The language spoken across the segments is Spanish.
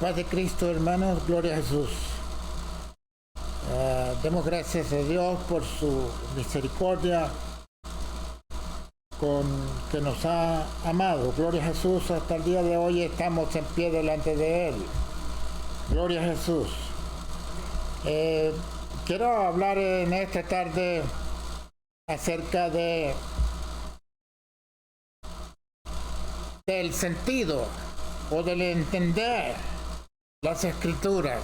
Paz de Cristo, hermanos, gloria a Jesús. Demos gracias a Dios por su misericordia con que nos ha amado. Gloria a Jesús, hasta el día de hoy estamos en pie delante de Él. Gloria a Jesús. Quiero hablar en esta tarde acerca del sentido o del entender las Escrituras.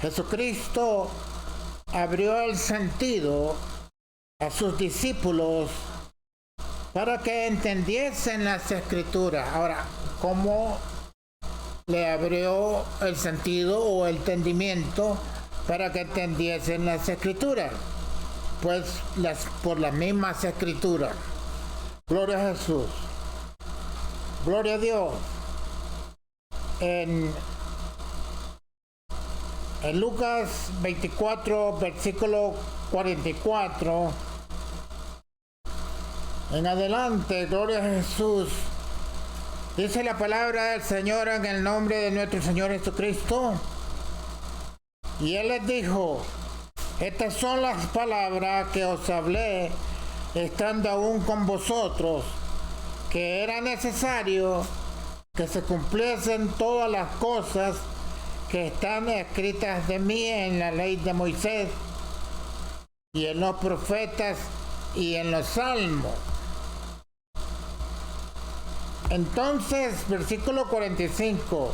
Jesucristo abrió el sentido a sus discípulos para que entendiesen las Escrituras. Ahora, ¿cómo le abrió el sentido o el entendimiento para que entendiesen las Escrituras? Pues por las mismas Escrituras. Gloria a Jesús. Gloria a Dios. En Lucas 24, versículo 44, en adelante, gloria a Jesús, dice la palabra del Señor en el nombre de nuestro Señor Jesucristo. Y Él les dijo: estas son las palabras que os hablé estando aún con vosotros, que era necesario que se cumpliesen todas las cosas que están escritas de mí en la ley de Moisés y en los profetas y en los salmos. Entonces, versículo 45,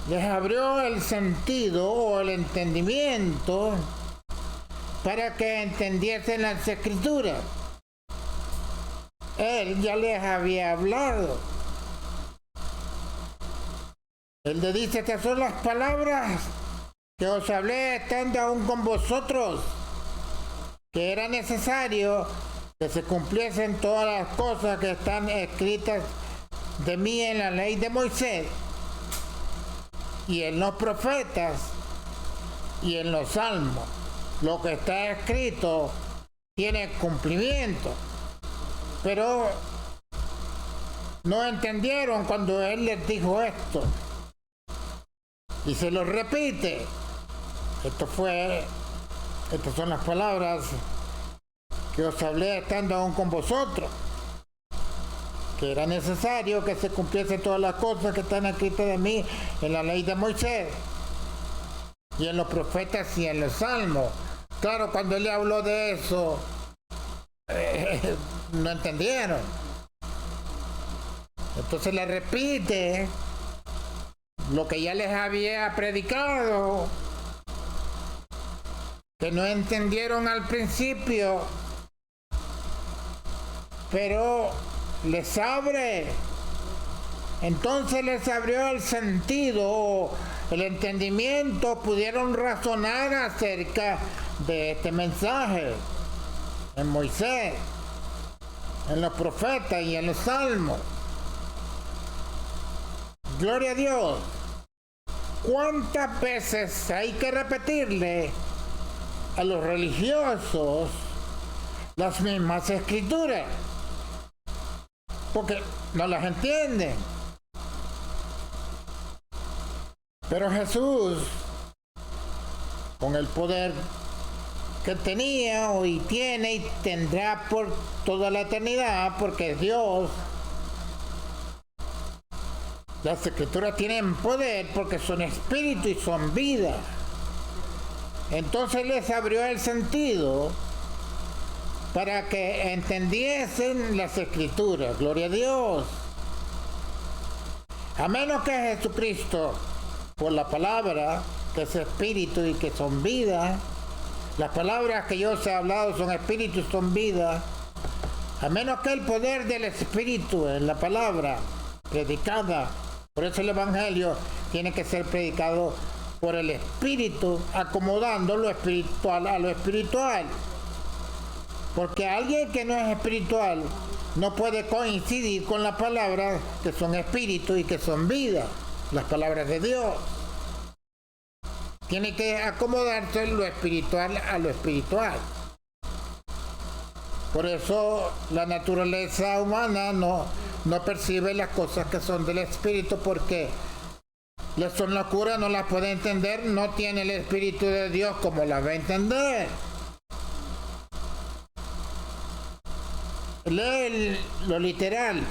les abrió el sentido o el entendimiento para que entendiesen las Escrituras. Él ya les había hablado. Él le dice: estas son las palabras que os hablé estando aún con vosotros, que era necesario que se cumpliesen todas las cosas que están escritas de mí en la ley de Moisés y en los profetas y en los salmos. Lo que está escrito tiene cumplimiento. Pero no entendieron cuando Él les dijo esto. Y se lo repite. Estas son las palabras que os hablé estando aún con vosotros, que era necesario que se cumpliesen todas las cosas que están escritas de mí en la ley de Moisés y en los profetas y en los salmos. Claro, cuando Él le habló de eso, no entendieron. Entonces le repite lo que ya les había predicado, que no entendieron al principio, pero les abre. Entonces les abrió el sentido, el entendimiento, pudieron razonar acerca de este mensaje en Moisés, en los profetas y en los salmos. Gloria a Dios. ¿Cuántas veces hay que repetirle a los religiosos las mismas Escrituras? Porque no las entienden. Pero Jesús, con el poder que tenía, hoy tiene y tendrá por toda la eternidad, porque es Dios, las Escrituras tienen poder porque son espíritu y son vida. Entonces les abrió el sentido para que entendiesen las Escrituras. Gloria a Dios. A menos que Jesucristo, por la palabra, que es espíritu y que son vida, las palabras que yo os he hablado son espíritu y son vida, a menos que el poder del espíritu en la palabra predicada, por eso el evangelio tiene que ser predicado por el espíritu, acomodando lo espiritual a lo espiritual. Porque alguien que no es espiritual no puede coincidir con las palabras que son espíritu y que son vida, las palabras de Dios. Tiene que acomodarse lo espiritual a lo espiritual. Por eso la naturaleza humana no percibe las cosas que son del espíritu, porque Les son locura, no las puede entender, no tiene el Espíritu de Dios como las va a entender. Lee lo literal.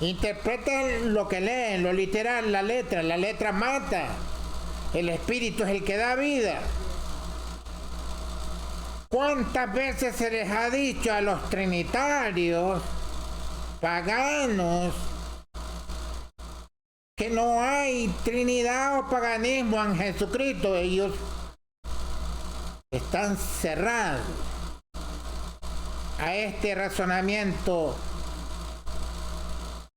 Interpretan lo que leen, lo literal, la letra mata. El Espíritu es el que da vida. ¿Cuántas veces se les ha dicho a los trinitarios, paganos, que no hay trinidad o paganismo en Jesucristo? Ellos están cerrados a este razonamiento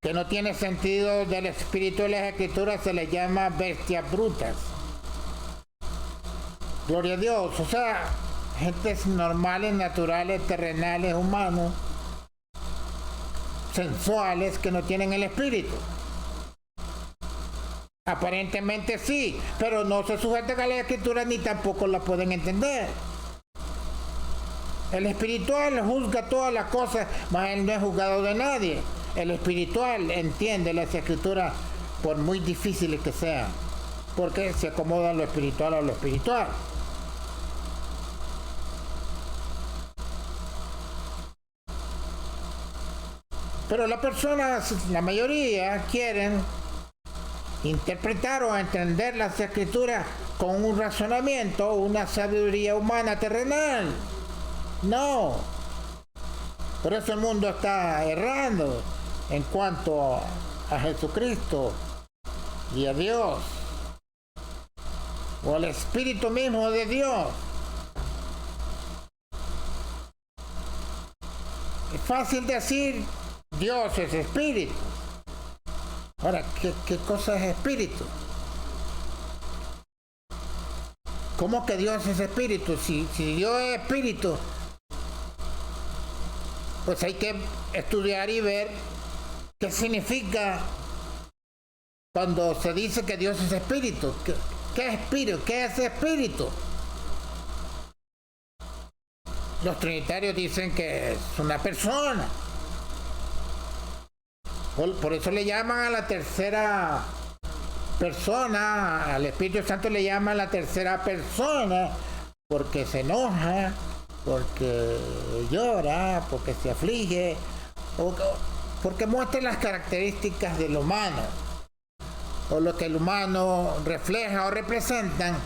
que no tiene sentido del Espíritu de las Escrituras. Se les llama bestias brutas. Gloria a Dios. O sea, gentes normales, naturales, terrenales, humanos, sensuales, que no tienen el Espíritu. Aparentemente sí, pero no se sujetan a las Escrituras ni tampoco la pueden entender. El espiritual juzga todas las cosas, mas él no es juzgado de nadie. El espiritual entiende las Escrituras por muy difíciles que sean, porque se acomoda lo espiritual a lo espiritual. Pero las personas, la mayoría, quieren interpretar o entender las Escrituras con un razonamiento, una sabiduría humana terrenal. No. Por eso el mundo está errando en cuanto a Jesucristo y a Dios, o al Espíritu mismo de Dios. Es fácil decir Dios es espíritu. Ahora, ¿qué cosa es espíritu? ¿Cómo que Dios es espíritu? Si Dios es espíritu, pues hay que estudiar y ver qué significa cuando se dice que Dios es espíritu. ¿Qué es espíritu? ¿Qué es espíritu? Los trinitarios dicen que es una persona. Por eso le llaman a la tercera persona, al Espíritu Santo le llaman la tercera persona, porque se enoja, porque llora, porque se aflige, porque muestra las características del humano, o lo que el humano refleja o representan,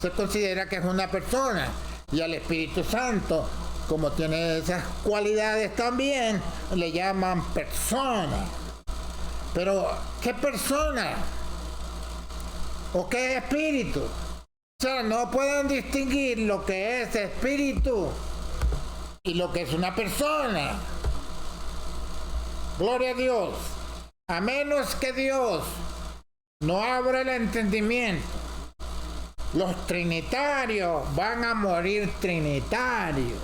se considera que es una persona. Y al Espíritu Santo, como tiene esas cualidades también, le llaman persona. Pero, ¿qué persona? ¿O qué espíritu? O sea, no pueden distinguir lo que es espíritu y lo que es una persona. Gloria a Dios. A menos que Dios no abra el entendimiento, los trinitarios van a morir trinitarios.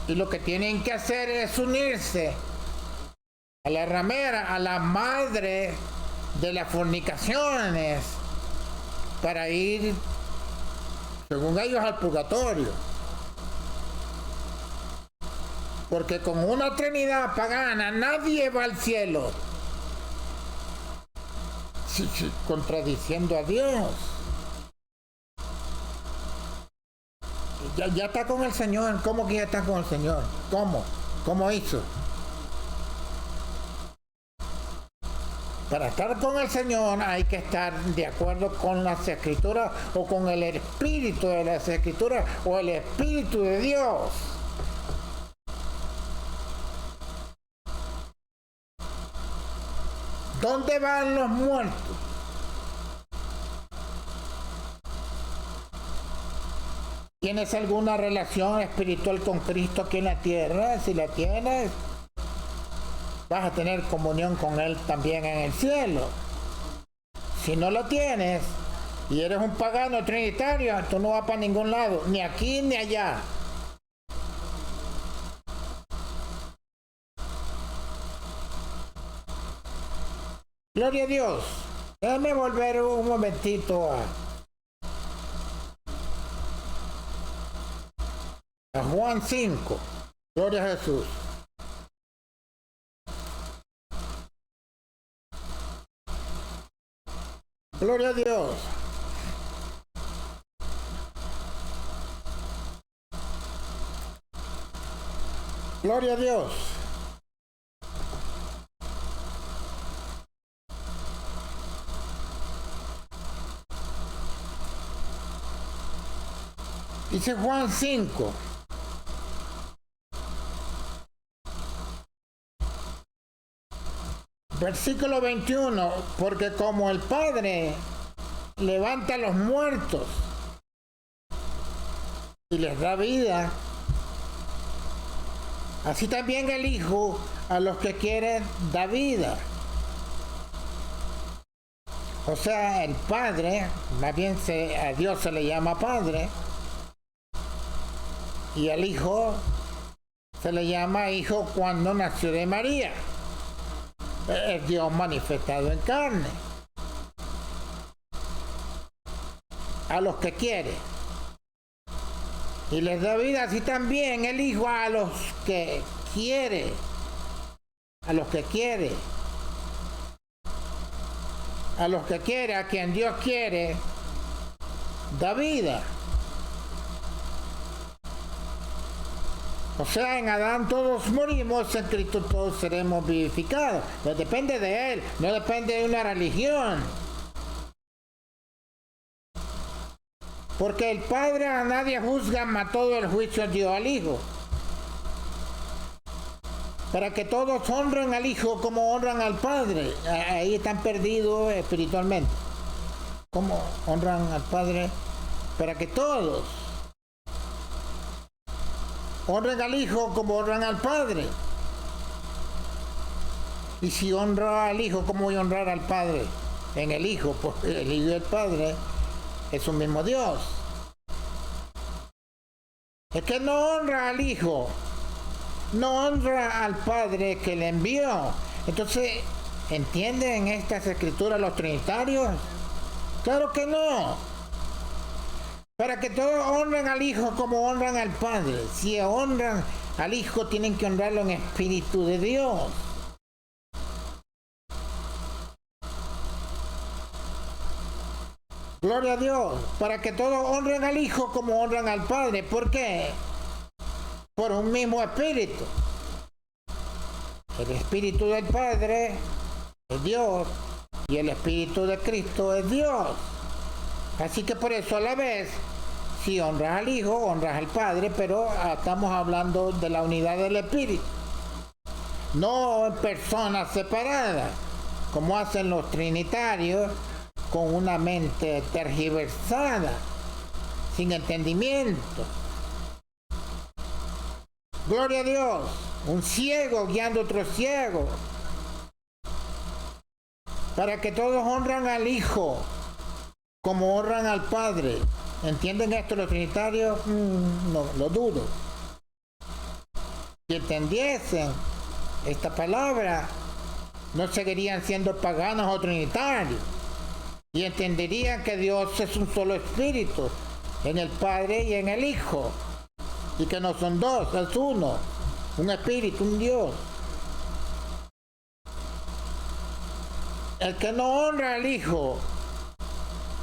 Y lo que tienen que hacer es unirse a la ramera, a la madre de las fornicaciones, para ir, según ellos, al purgatorio. Porque con una trinidad pagana nadie va al cielo. Sí, contradiciendo a Dios. Ya está con el Señor. ¿Cómo que ya está con el Señor? ¿Cómo? ¿Cómo hizo? Para estar con el Señor hay que estar de acuerdo con las Escrituras o con el Espíritu de las Escrituras o el Espíritu de Dios. ¿Dónde van los muertos? ¿Tienes alguna relación espiritual con Cristo aquí en la tierra? Si la tienes, vas a tener comunión con Él también en el cielo. Si no lo tienes y eres un pagano trinitario, tú no vas para ningún lado, ni aquí ni allá. Gloria a Dios. Déjame volver un momentito a Juan 5. Gloria a Jesús. Gloria a Dios. Gloria a Dios. Dice Juan 5. Versículo 21. Porque como el Padre levanta a los muertos y les da vida, así también el Hijo a los que quieren da vida. O sea, el Padre, más bien a Dios se le llama Padre, y al Hijo se le llama Hijo cuando nació de María. Es Dios manifestado en carne. A los que quiere. Y les da vida, así también el Hijo a los que quiere. A los que quiere. A los que quiere, a quien Dios quiere, da vida. O sea, en Adán todos morimos, en Cristo todos seremos vivificados. Pero depende de Él, no depende de una religión. Porque el Padre a nadie juzga, mas todo el juicio dio al Hijo. Para que todos honren al Hijo como honran al Padre. Ahí están perdidos espiritualmente. ¿Cómo honran al Padre? Para que todos honren al Hijo como honran al Padre. Y si honra al Hijo, ¿cómo voy a honrar al Padre? En el Hijo, porque el Hijo y el Padre es un mismo Dios. El que no honra al Hijo, no honra al Padre que le envió. Entonces, ¿entienden estas escrituras los trinitarios? Claro que no. Para que todos honren al Hijo como honran al Padre. Si honran al Hijo, tienen que honrarlo en espíritu de Dios. Gloria a Dios. Para que todos honren al Hijo como honran al Padre. ¿Por qué? Por un mismo espíritu. El espíritu del Padre es Dios y el espíritu de Cristo es Dios. Así que por eso a la vez, si honras al Hijo, honras al Padre, pero estamos hablando de la unidad del Espíritu. No en personas separadas, como hacen los trinitarios, con una mente tergiversada, sin entendimiento. Gloria a Dios, un ciego guiando a otro ciego. Para que todos honran al Hijo como honran al Padre. ¿Entienden esto los trinitarios? No, lo dudo. Si entendiesen esta palabra, no seguirían siendo paganos o trinitarios. Y entenderían que Dios es un solo espíritu, en el Padre y en el Hijo. Y que no son dos, es uno. Un espíritu, un Dios. El que no honra al Hijo,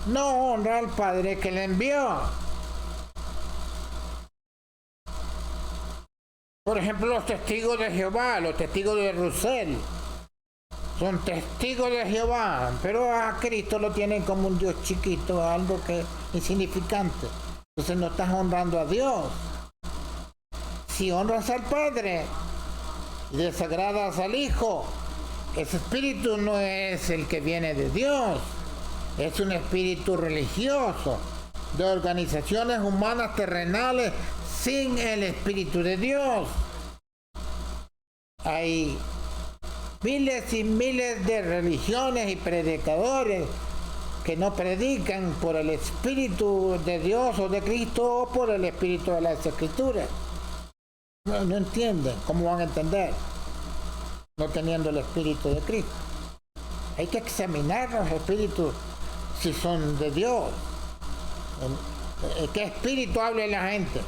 no honra al Padre que le envió. Por ejemplo, los testigos de Jehová, los testigos de Rusel, son testigos de Jehová, pero a Cristo lo tienen como un Dios chiquito, algo que es insignificante. Entonces no estás honrando a Dios. Si honras al Padre y desagradas al Hijo, ese espíritu no es el que viene de Dios. Es un espíritu religioso, de organizaciones humanas terrenales sin el Espíritu de Dios. Hay miles y miles de religiones y predicadores que no predican por el Espíritu de Dios o de Cristo o por el Espíritu de las Escrituras. No entienden. ¿Cómo van a entender? No teniendo el Espíritu de Cristo. Hay que examinar los espíritus si son de Dios. ¿Qué espíritu habla la gente?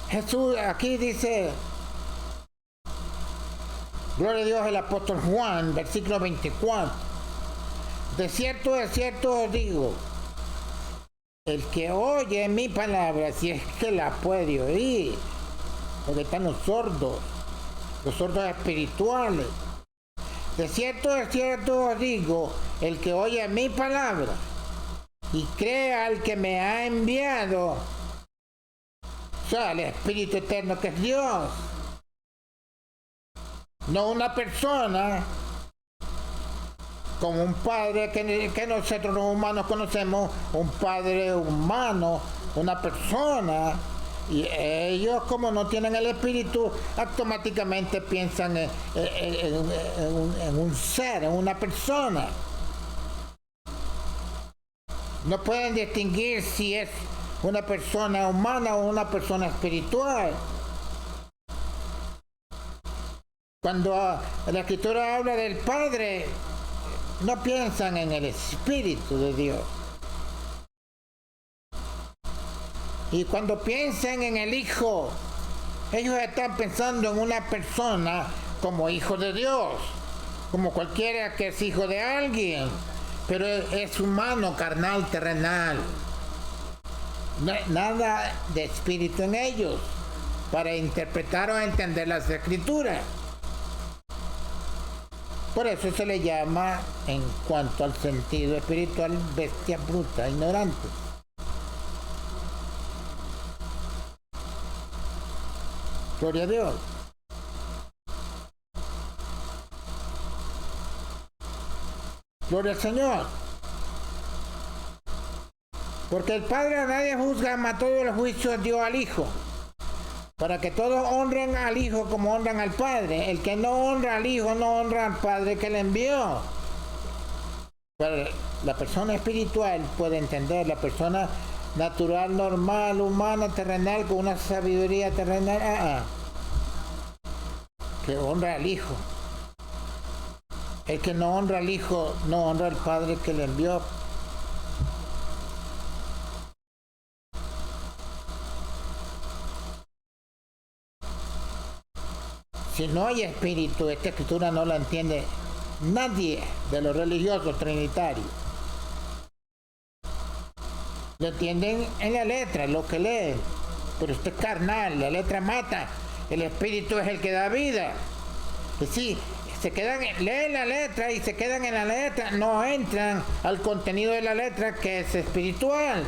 Jesús aquí dice, gloria a Dios, el apóstol Juan, versículo 24. de cierto os digo, el que oye mi palabra, si es que la puede oír, porque están los sordos espirituales. De cierto os digo, el que oye mi palabra y cree al que me ha enviado, o sea, el Espíritu Eterno que es Dios, no una persona como un padre que nosotros los humanos conocemos, un padre humano, una persona, y ellos como no tienen el espíritu, automáticamente piensan en un ser, en una persona. No pueden distinguir si es una persona humana o una persona espiritual. Cuando la Escritura habla del Padre, no piensan en el Espíritu de Dios. Y cuando piensan en el Hijo, ellos están pensando en una persona como hijo de Dios, como cualquiera que es hijo de alguien, pero es humano, carnal, terrenal. Nada de espíritu en ellos para interpretar o entender las Escrituras. Por eso se le llama, en cuanto al sentido espiritual, bestia bruta, ignorante. Gloria a Dios. Gloria al Señor. Porque el Padre a nadie juzga, mas todo el juicio dio al Hijo, para que todos honren al Hijo como honran al Padre. El que no honra al Hijo no honra al Padre que le envió. Pero la persona espiritual puede entender, la persona natural, normal, humana, terrenal, con una sabiduría terrenal, que honra al Hijo. El que no honra al Hijo no honra al Padre que le envió. Si no hay espíritu, esta Escritura no la entiende nadie de los religiosos trinitarios. Lo entienden en la letra, lo que leen, pero esto es carnal, la letra mata, el espíritu es el que da vida. Y sí, leen la letra y se quedan en la letra, no entran al contenido de la letra, que es espiritual.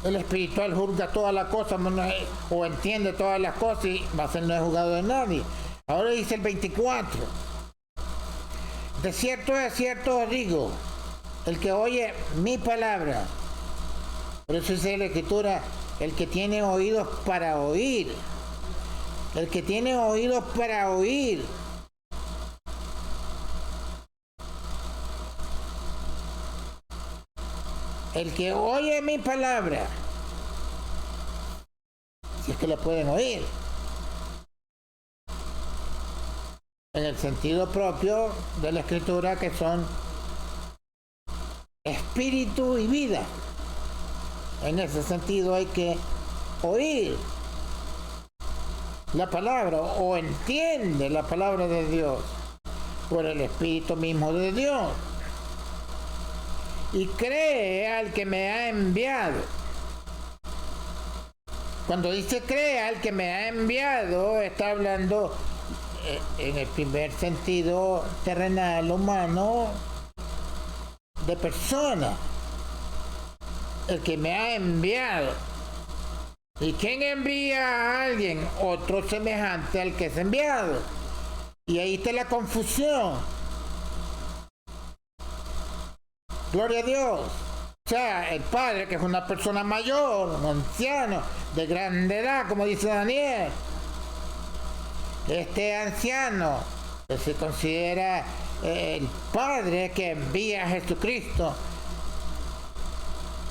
El espiritual juzga todas las cosas o entiende todas las cosas y más él no es juzgado de nadie. Ahora dice el 24. De cierto os digo, el que oye mi palabra. Por eso dice la Escritura, el que tiene oídos para oír. El que tiene oídos para oír. El que oye mi palabra, si es que la pueden oír, en el sentido propio de la Escritura, que son espíritu y vida. En ese sentido hay que oír la palabra o entiende la palabra de Dios por el Espíritu mismo de Dios. Y cree al que me ha enviado. Cuando dice cree al que me ha enviado, está hablando en el primer sentido terrenal, humano, de persona. El que me ha enviado. ¿Y quién envía a alguien? Otro semejante al que es enviado. Y ahí está la confusión. Gloria a Dios. O sea, el Padre, que es una persona mayor, un anciano, de grande edad, como dice Daniel. Este anciano, que se considera el Padre que envía a Jesucristo,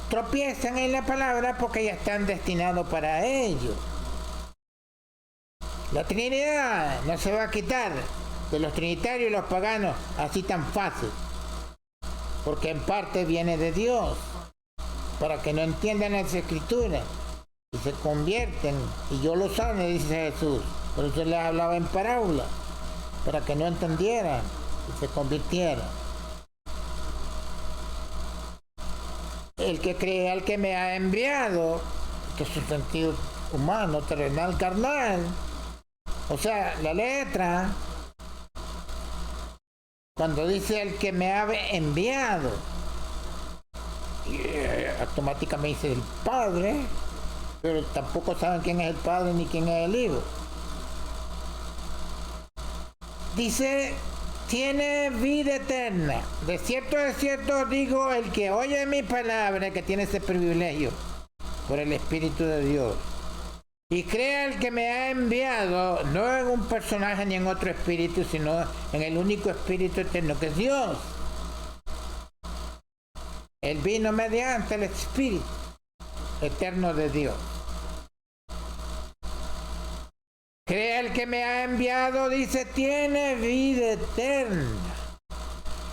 tropiezan en la palabra porque ya están destinados para ello. La Trinidad no se va a quitar de los trinitarios y los paganos así tan fácil, porque en parte viene de Dios, para que no entiendan las Escrituras y se convierten, y yo lo sane, dice Jesús. Por eso les hablaba en parábola, para que no entendieran y se convirtieran. el que cree al que me ha enviado, que es un sentido humano, terrenal, carnal. O sea, la letra, cuando dice el que me ha enviado, automáticamente dice el Padre, pero tampoco saben quién es el Padre ni quién es el Hijo. Dice, tiene vida eterna. De cierto digo, el que oye mi palabra, que tiene ese privilegio por el Espíritu de Dios, y crea el que me ha enviado, no en un personaje ni en otro espíritu, sino en el único Espíritu eterno, que es Dios. Él vino mediante el Espíritu eterno de Dios. Crea el que me ha enviado, dice, tiene vida eterna.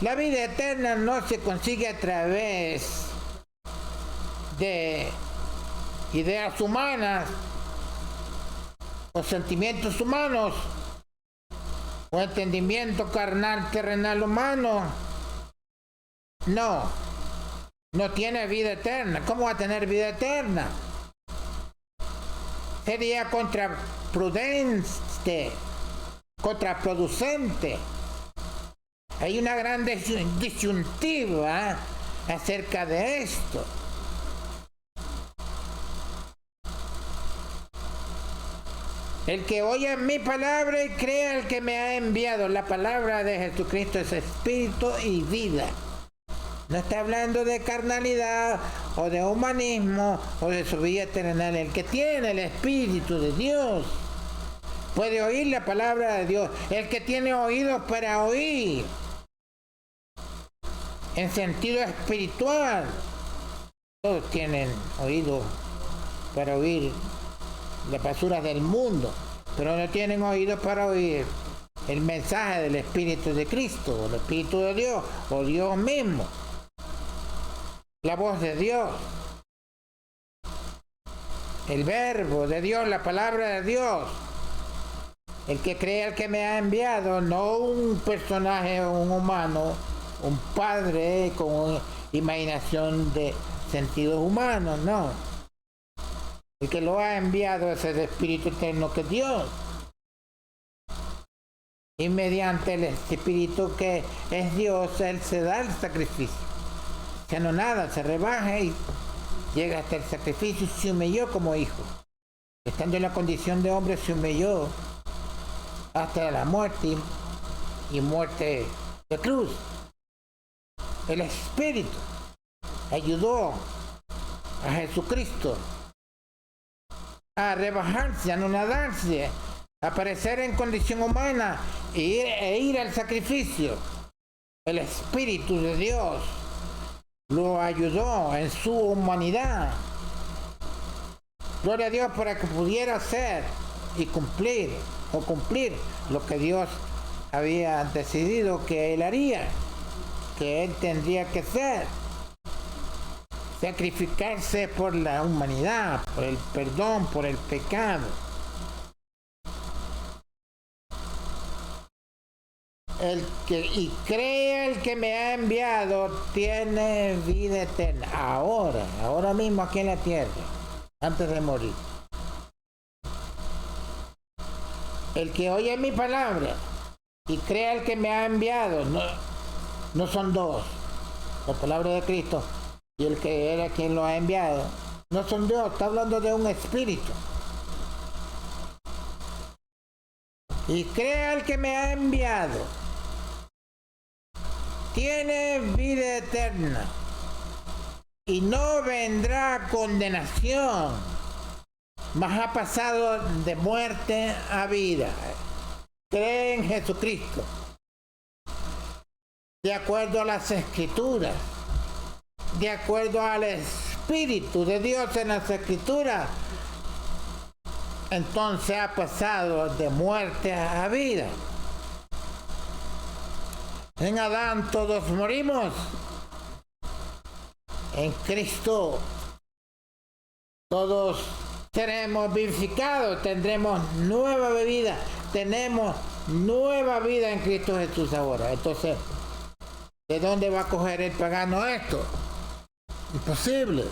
La vida eterna no se consigue a través de ideas humanas o sentimientos humanos o entendimiento carnal, terrenal humano. No tiene vida eterna. ¿Cómo va a tener vida eterna? Sería contraproducente. Hay una gran disyuntiva acerca de esto. El que oye mi palabra y crea el que me ha enviado. La palabra de Jesucristo es espíritu y vida. No está hablando de carnalidad o de humanismo o de su vida terrenal. El que tiene el Espíritu de Dios puede oír la palabra de Dios. El que tiene oídos para oír en sentido espiritual. Todos tienen oídos para oír las basuras del mundo, pero no tienen oídos para oír el mensaje del Espíritu de Cristo, o el Espíritu de Dios, o Dios mismo. La voz de Dios, el verbo de Dios, la palabra de Dios. El que cree al que me ha enviado, no un personaje, un humano, un padre con imaginación de sentidos humanos, no. El que lo ha enviado es el Espíritu eterno que es Dios. Y mediante el Espíritu que es Dios, Él se da el sacrificio. Que no nada, se rebaja y llega hasta el sacrificio, se humilló como hijo. Estando en la condición de hombre, se humilló hasta la muerte y muerte de cruz. El Espíritu ayudó a Jesucristo a rebajarse, a anonadarse, a aparecer en condición humana e ir al sacrificio. El Espíritu de Dios lo ayudó en su humanidad. Gloria a Dios para que pudiera hacer y cumplir lo que Dios había decidido que Él haría, que Él tendría que hacer. Sacrificarse por la humanidad, por el perdón, por el pecado. Y cree el que me ha enviado tiene vida eterna. Ahora mismo aquí en la tierra, antes de morir. El que oye mi palabra y crea el que me ha enviado, no son dos. La palabra de Cristo y el que era quien lo ha enviado, no son dos, está hablando de un espíritu. Y crea el que me ha enviado, tiene vida eterna y no vendrá condenación, mas ha pasado de muerte a vida. Cree en Jesucristo, de acuerdo a las Escrituras, de acuerdo al Espíritu de Dios en las Escrituras. Entonces ha pasado de muerte a vida. En Adán todos morimos. En Cristo todos seremos vivificados, tendremos nueva vida, tenemos nueva vida en Cristo Jesús ahora. Entonces, ¿de dónde va a coger el pagano esto? Imposible.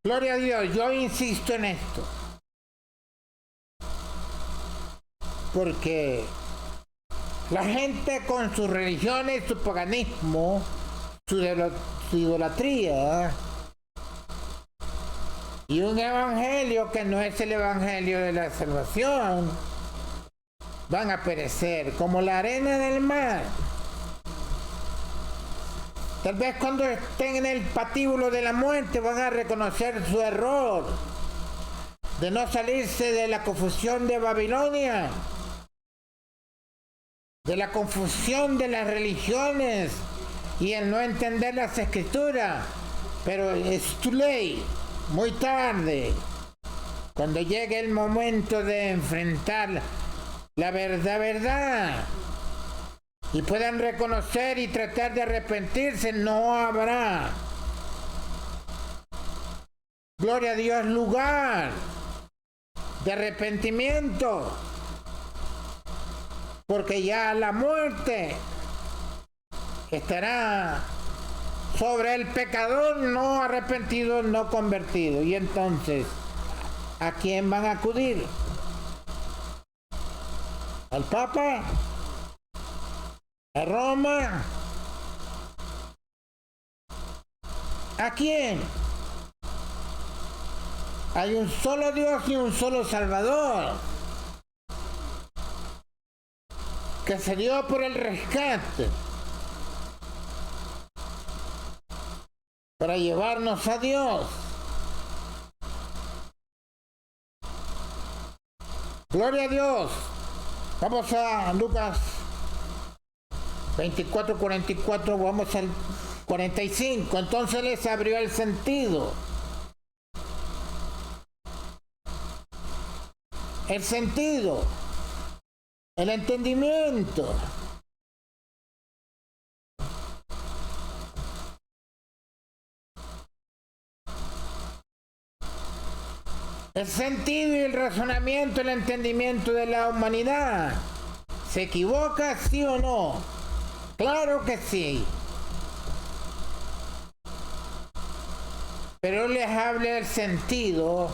Gloria a Dios, yo insisto en esto. Porque la gente con sus religiones, su paganismo, su idolatría y un evangelio que no es el evangelio de la salvación, van a perecer como la arena del mar. Tal vez cuando estén en el patíbulo de la muerte van a reconocer su error de no salirse de la confusión de Babilonia, de la confusión de las religiones y el no entender las escrituras. Pero es too late, muy tarde, cuando llegue el momento de enfrentar la verdad y puedan reconocer y tratar de arrepentirse, no habrá, gloria a Dios, lugar de arrepentimiento, porque ya la muerte estará sobre el pecador no arrepentido, no convertido. Y entonces, ¿a quién van a acudir? ¿Al Papa? ¿A Roma? ¿A quién? Hay un solo Dios y un solo Salvador, que se dio por el rescate para llevarnos a Dios. Gloria a Dios. Vamos a Lucas 24, 44, vamos al 45. Entonces les abrió el sentido. El sentido, el entendimiento. El sentido y el razonamiento, el entendimiento de la humanidad. ¿Se equivoca, sí o no? Claro que sí. Pero les habla el sentido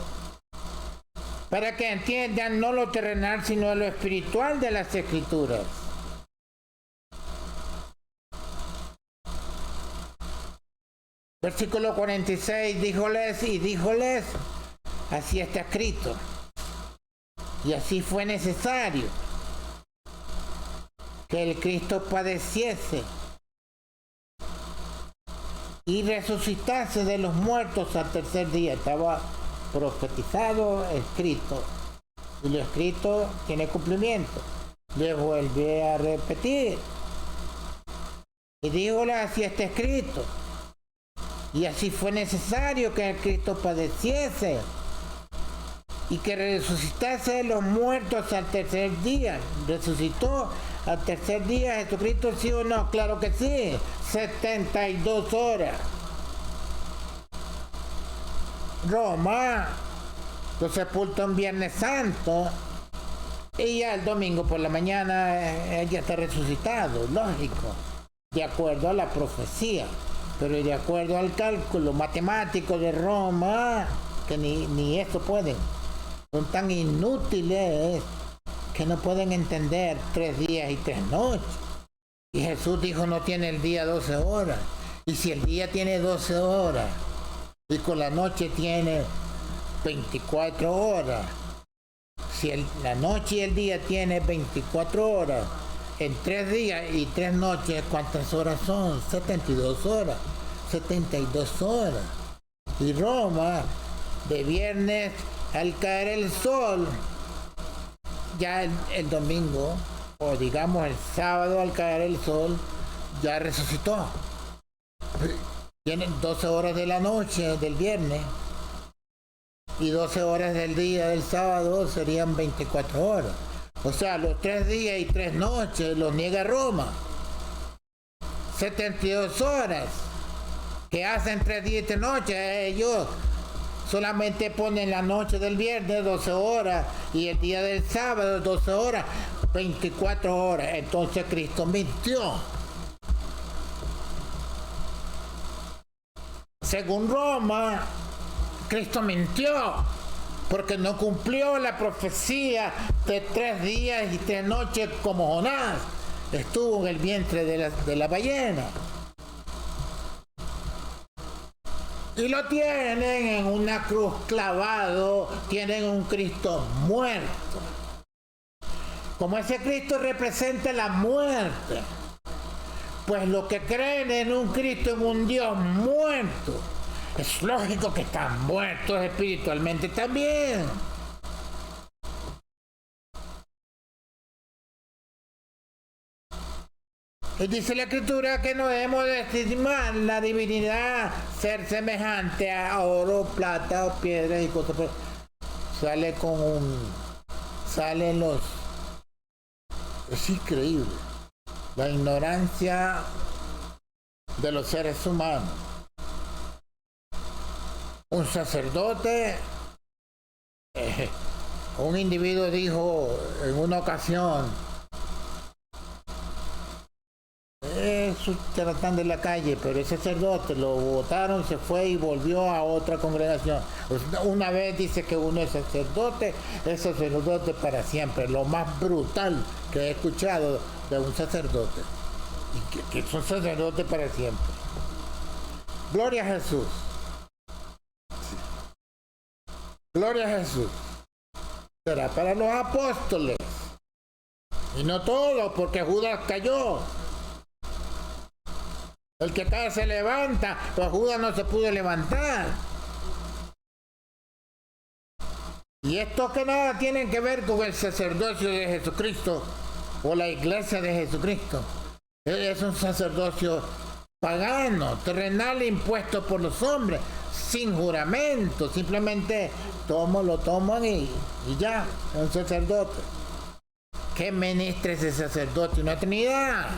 para que entiendan no lo terrenal, sino lo espiritual de las Escrituras. Versículo 46, díjoles, así está escrito, y así fue necesario que el Cristo padeciese y resucitase de los muertos al tercer día. Estaba profetizado, escrito, y lo escrito tiene cumplimiento. Le vuelve a repetir, y dígole, así está escrito, y así fue necesario que el Cristo padeciese y que resucitase de los muertos al tercer día. ¿Resucitó al tercer día Jesucristo, sí o no? Claro que sí. 72 horas. Roma lo sepultó en Viernes Santo y ya el domingo por la mañana ya está resucitado, lógico, de acuerdo a la profecía, pero de acuerdo al cálculo matemático de Roma, que ni esto pueden. Son tan inútiles que no pueden entender 3 días y 3 noches. Y Jesús dijo, no tiene el día 12 horas. Y si el día tiene 12 horas y con la noche tiene 24 horas, si la noche y el día tiene 24 horas, en 3 días y 3 noches, ¿cuántas horas son? 72 horas. 72 horas. Y Roma, de viernes al caer el sol, ya el domingo, o digamos el sábado al caer el sol, ya resucitó. Tienen 12 horas de la noche del viernes y 12 horas del día del sábado, serían 24 horas. O sea, los 3 días y 3 noches los niega Roma. 72 horas. Que hacen 3 días y 3 noches, ellos solamente ponen la noche del viernes 12 horas y el día del sábado 12 horas. 24 horas. Entonces Cristo mintió. Según Roma, Cristo mintió porque no cumplió la profecía de 3 días y 3 noches como Jonás estuvo en el vientre de la ballena. Y lo tienen en una cruz clavado, tienen un Cristo muerto. Como ese Cristo representa la muerte, pues los que creen en un Cristo, en un Dios muerto, es lógico que están muertos espiritualmente también. Y dice la Escritura que no debemos de estimar la divinidad, ser semejante a oro, plata o piedras y cosas. Salen los... Es increíble. La ignorancia de los seres humanos. Un sacerdote, un individuo dijo en una ocasión, es un charlatán de la calle, pero el sacerdote lo botaron, se fue y volvió a otra congregación. Una vez dice que uno es sacerdote para siempre. Lo más brutal que he escuchado de un sacerdote. Y que es un sacerdote para siempre. Gloria a Jesús. Gloria a Jesús. Será para los apóstoles. Y no todos, porque Judas cayó. El que cae se levanta, pero Judas no se pudo levantar. Y estos que nada tienen que ver con el sacerdocio de Jesucristo o la iglesia de Jesucristo. Es un sacerdocio pagano, terrenal, impuesto por los hombres, sin juramento, simplemente lo toman y ya, es un sacerdote. ¿Qué ministra ese sacerdote? Una trinidad,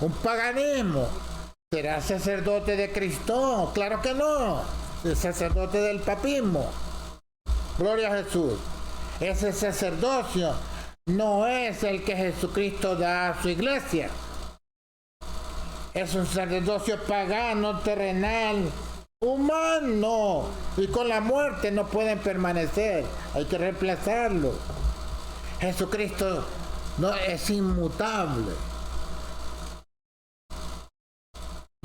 un paganismo. ¿Será sacerdote de Cristo? Claro que no. El sacerdote del papismo. Gloria a Jesús. Ese sacerdocio no es el que Jesucristo da a su iglesia. Es un sacerdocio pagano, terrenal, humano. Y con la muerte no pueden permanecer. Hay que reemplazarlo. Jesucristo no es inmutable.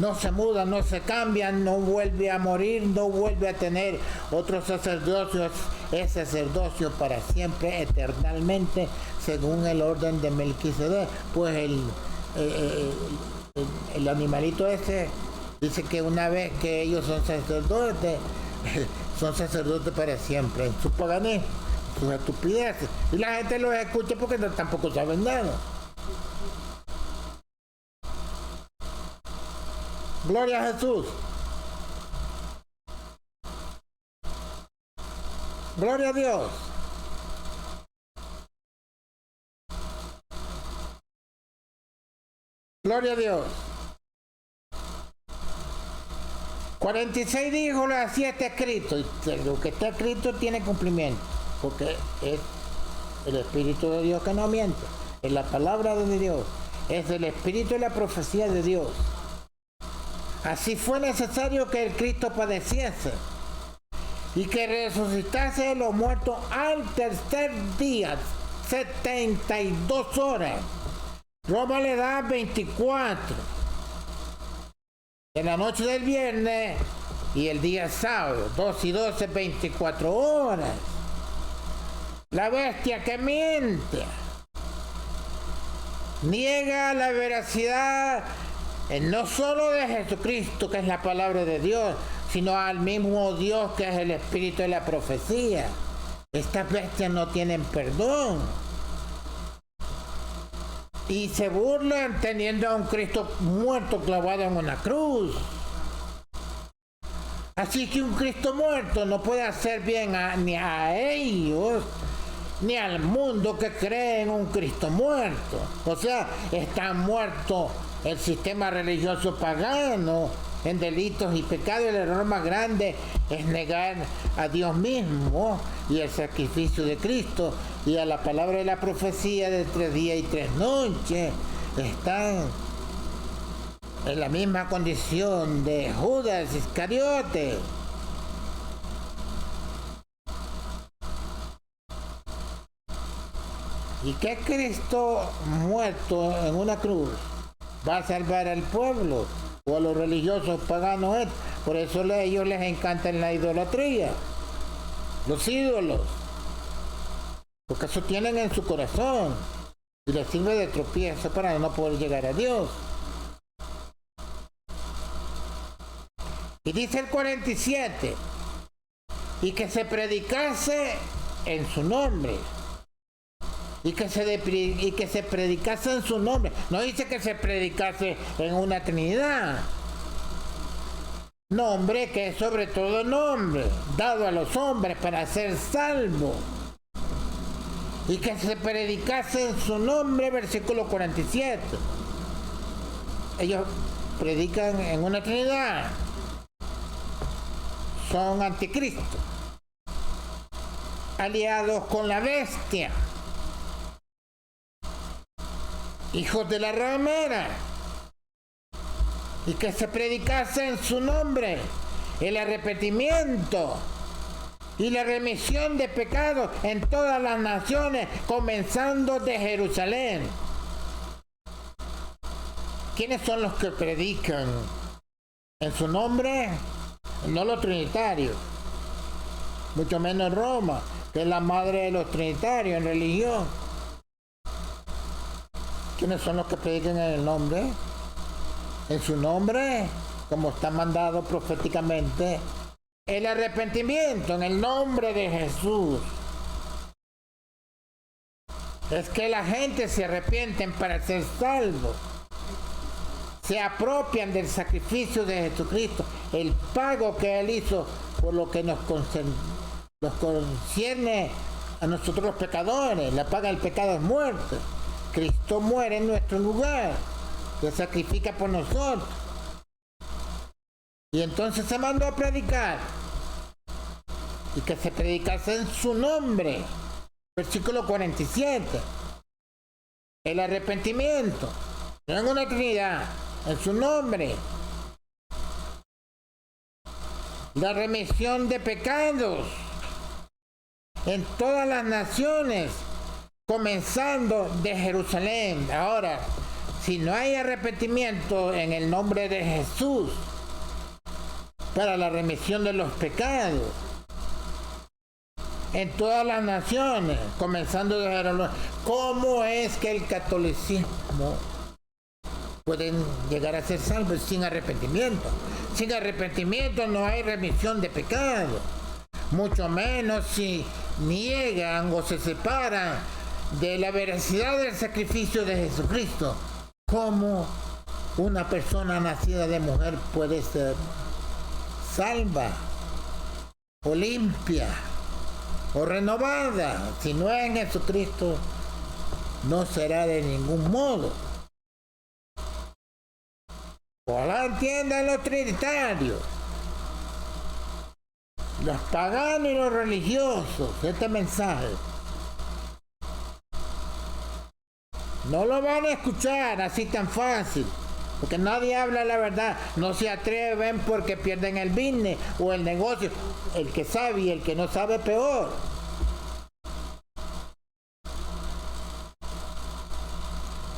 No se muda, no se cambia, no vuelve a morir, no vuelve a tener otro sacerdocio. Es sacerdocio para siempre, eternamente, según el orden de Melquisedec. Pues el animalito ese dice que una vez que ellos son sacerdotes para siempre, en su paganismo, sus estupideces. Y la gente los escucha porque tampoco saben nada. Gloria a Jesús. Gloria a Dios. Gloria a Dios. 46 dijo, así está escrito. Y lo que está escrito tiene cumplimiento. Porque es el Espíritu de Dios que no miente. Es la palabra de Dios. Es el Espíritu y la profecía de Dios. Así fue necesario que el Cristo padeciese y que resucitase de los muertos al tercer día, 72 horas. Roma le da 24. En la noche del viernes y el día sábado, 2 y 12, 24 horas. La bestia que miente niega la veracidad no solo de Jesucristo, que es la palabra de Dios, sino al mismo Dios que es el Espíritu de la profecía. Estas bestias no tienen perdón. Y se burlan teniendo a un Cristo muerto clavado en una cruz. Así que un Cristo muerto no puede hacer bien ni a ellos, ni al mundo que cree en un Cristo muerto. O sea, está muerto el sistema religioso pagano en delitos y pecados. El error más grande es negar a Dios mismo y el sacrificio de Cristo y a la palabra de la profecía de 3 días y 3 noches. Están en la misma condición de Judas Iscariote. ¿Y qué Cristo muerto en una cruz va a salvar al pueblo o a los religiosos paganos? Por eso a ellos les encanta la idolatría, los ídolos, porque eso tienen en su corazón y les sirve de tropiezo para no poder llegar a Dios. Y dice el 47, y que se predicase en su nombre. Y que se predicase en su nombre. No dice que se predicase en una Trinidad. Nombre que es sobre todo nombre, dado a los hombres para ser salvos. Y que se predicase en su nombre, versículo 47. Ellos predican en una Trinidad. Son anticristos, aliados con la bestia, hijos de la ramera, y que se predicase en su nombre el arrepentimiento y la remisión de pecados en todas las naciones, comenzando de Jerusalén. ¿Quiénes son los que predican en su nombre? No los trinitarios, mucho menos Roma, que es la madre de los trinitarios en religión. ¿Quiénes son los que predican en el nombre? En su nombre, como está mandado proféticamente, el arrepentimiento en el nombre de Jesús. Es que la gente se arrepienten para ser salvos. Se apropian del sacrificio de Jesucristo, el pago que Él hizo por lo que nos concierne a nosotros los pecadores. La paga del pecado es muerte. Cristo muere en nuestro lugar, se sacrifica por nosotros. Y entonces se mandó a predicar, y que se predicase en su nombre. Versículo 47. El arrepentimiento, no en una Trinidad, en su nombre. La remisión de pecados en todas las naciones, comenzando de Jerusalén. Ahora, si no hay arrepentimiento en el nombre de Jesús para la remisión de los pecados, en todas las naciones, comenzando de Jerusalén, ¿cómo es que el catolicismo pueden llegar a ser salvos sin arrepentimiento? Sin arrepentimiento no hay remisión de pecado, mucho menos si niegan o se separan de la veracidad del sacrificio de Jesucristo. ¿Cómo una persona nacida de mujer puede ser salva o limpia o renovada? Si no es en Jesucristo, no será de ningún modo. Ojalá entiendan los trinitarios, los paganos y los religiosos este mensaje. No lo van a escuchar así tan fácil, porque nadie habla la verdad. No se atreven porque pierden el business o el negocio. El que sabe y el que no sabe, peor.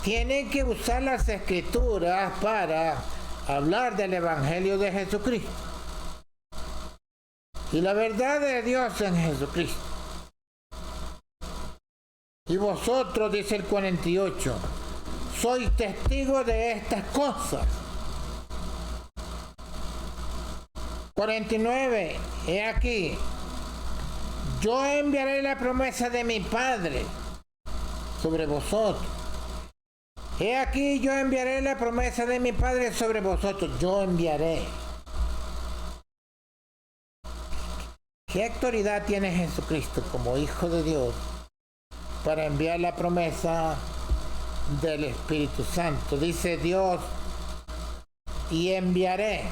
Tienen que usar las escrituras para hablar del Evangelio de Jesucristo y la verdad de Dios en Jesucristo. Y vosotros, dice el 48, sois testigos de estas cosas. 49, he aquí, yo enviaré la promesa de mi Padre sobre vosotros. He aquí, yo enviaré la promesa de mi Padre sobre vosotros. Yo enviaré. ¿Qué autoridad tiene Jesucristo como Hijo de Dios para enviar la promesa del Espíritu Santo? Dice Dios, y enviaré.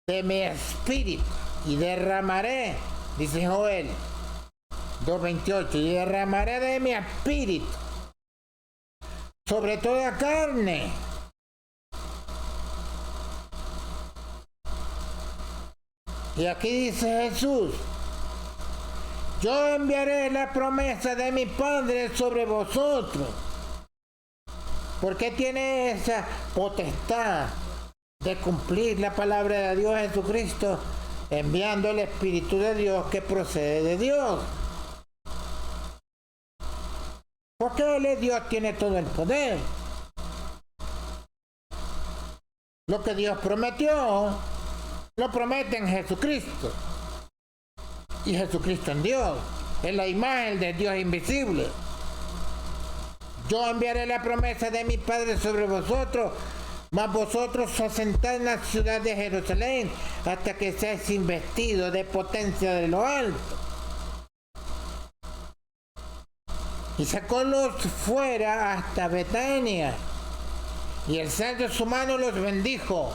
de mi espíritu y derramaré, dice Joel 2:28, y derramaré de mi espíritu sobre toda carne. Y aquí dice Jesús, yo enviaré la promesa de mi Padre sobre vosotros. Porque tiene esa potestad de cumplir la palabra de Dios Jesucristo, enviando el Espíritu de Dios que procede de Dios. Porque Él es Dios, tiene todo el poder. Lo que Dios prometió, lo promete en Jesucristo. Y Jesucristo en Dios, es la imagen de Dios invisible. Yo enviaré la promesa de mi Padre sobre vosotros, mas vosotros os asentad en la ciudad de Jerusalén hasta que seáis investidos de potencia de lo alto. Y sacólos fuera hasta Betania, y alzando su mano los bendijo.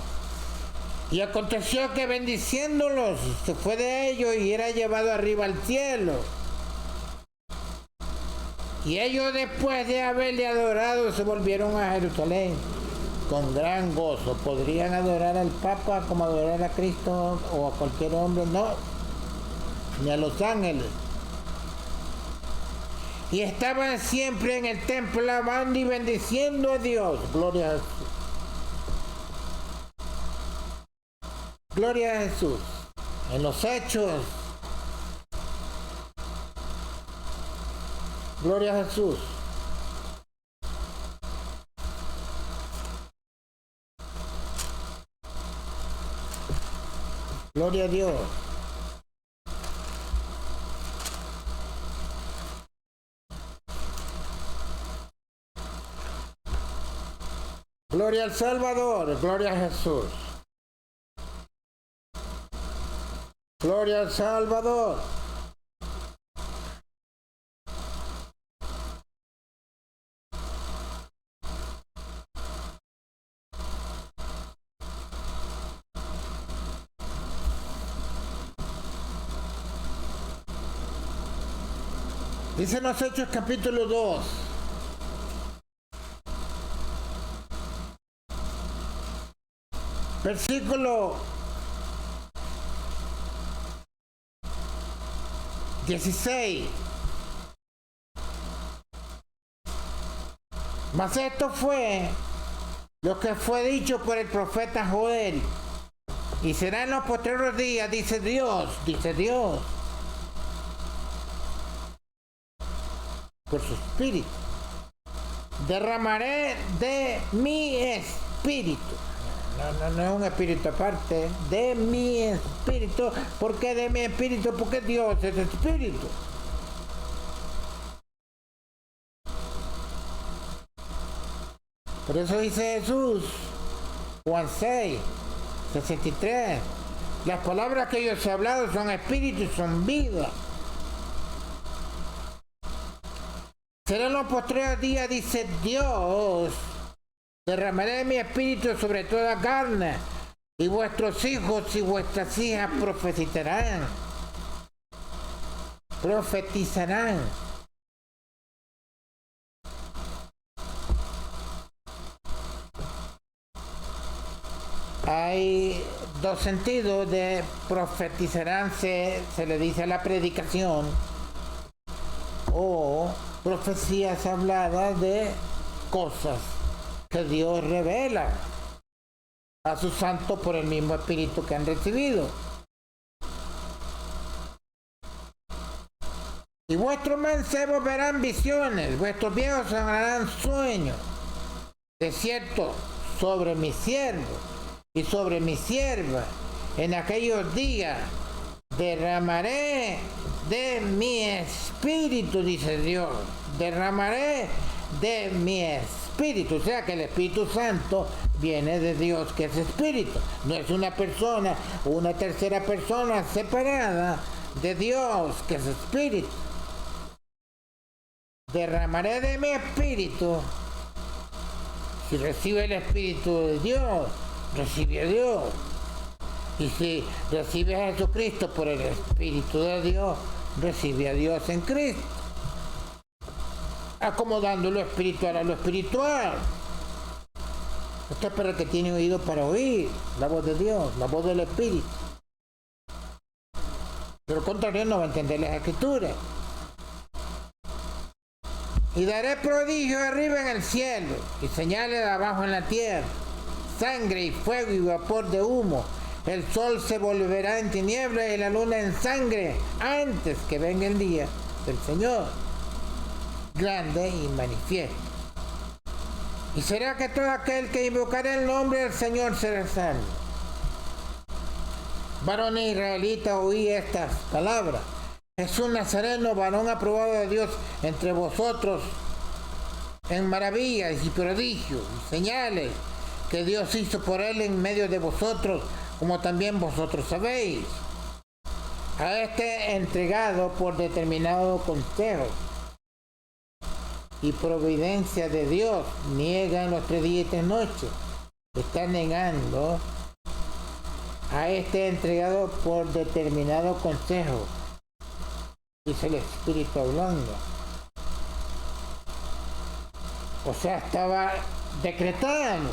Y aconteció que bendiciéndolos se fue de ellos y era llevado arriba al cielo. Y ellos, después de haberle adorado, se volvieron a Jerusalén con gran gozo. ¿Podrían adorar al Papa como adorar a Cristo o a cualquier hombre? No, ni a los ángeles. Y estaban siempre en el templo alabando y bendiciendo a Dios. Gloria a Jesús. Gloria a Jesús. En los hechos. Gloria a Jesús. Gloria a Dios. Gloria al Salvador. Gloria a Jesús. Gloria al Salvador. Dice en los Hechos capítulo 2. Versículo 16. Mas esto fue lo que fue dicho por el profeta Joel. Y será en los postreros días, dice Dios, por su espíritu. Derramaré de mi espíritu. No es un espíritu aparte, de mi espíritu. ¿Por qué de mi espíritu? Porque Dios es espíritu. Por eso dice Jesús, Juan 6, 63. Las palabras que yo os he hablado son espíritu y son vida. Serán los postreros días, dice Dios. Derramaré mi espíritu sobre toda carne, y vuestros hijos y vuestras hijas profetizarán. Hay dos sentidos de profetizarán, se le dice a la predicación, o profecías habladas de cosas que Dios revela a sus santos por el mismo espíritu que han recibido. Y vuestros mancebos verán visiones, vuestros viejos soñarán sueños. De cierto, sobre mis siervos y sobre mis siervas, en aquellos días derramaré de mi espíritu, dice Dios. Derramaré de mi espíritu. O sea que el Espíritu Santo viene de Dios, que es espíritu. No es una persona, una tercera persona separada de Dios, que es espíritu. Derramaré de mi espíritu. Si recibe el espíritu de Dios, recibe a Dios. Y si recibes a Jesucristo por el Espíritu de Dios, recibe a Dios en Cristo, acomodando lo espiritual a lo espiritual. Esto es para el que tiene oído para oír la voz de Dios, la voz del Espíritu. De lo contrario no va a entender las Escrituras. Y daré prodigios arriba en el cielo y señales de abajo en la tierra, sangre y fuego y vapor de humo. El sol se volverá en tinieblas y la luna en sangre antes que venga el día del Señor, grande y manifiesto. Y será que todo aquel que invocará el nombre del Señor será salvo. Varones israelitas, oí estas palabras. Jesús Nazareno, varón aprobado de Dios entre vosotros en maravillas y prodigios y señales que Dios hizo por él en medio de vosotros, como también vosotros sabéis. A este entregado por determinado consejo y providencia de Dios, niega en los 3 días y 3 noches. Está negando. A este entregado por determinado consejo, dice el Espíritu hablando. O sea, estaba decretando.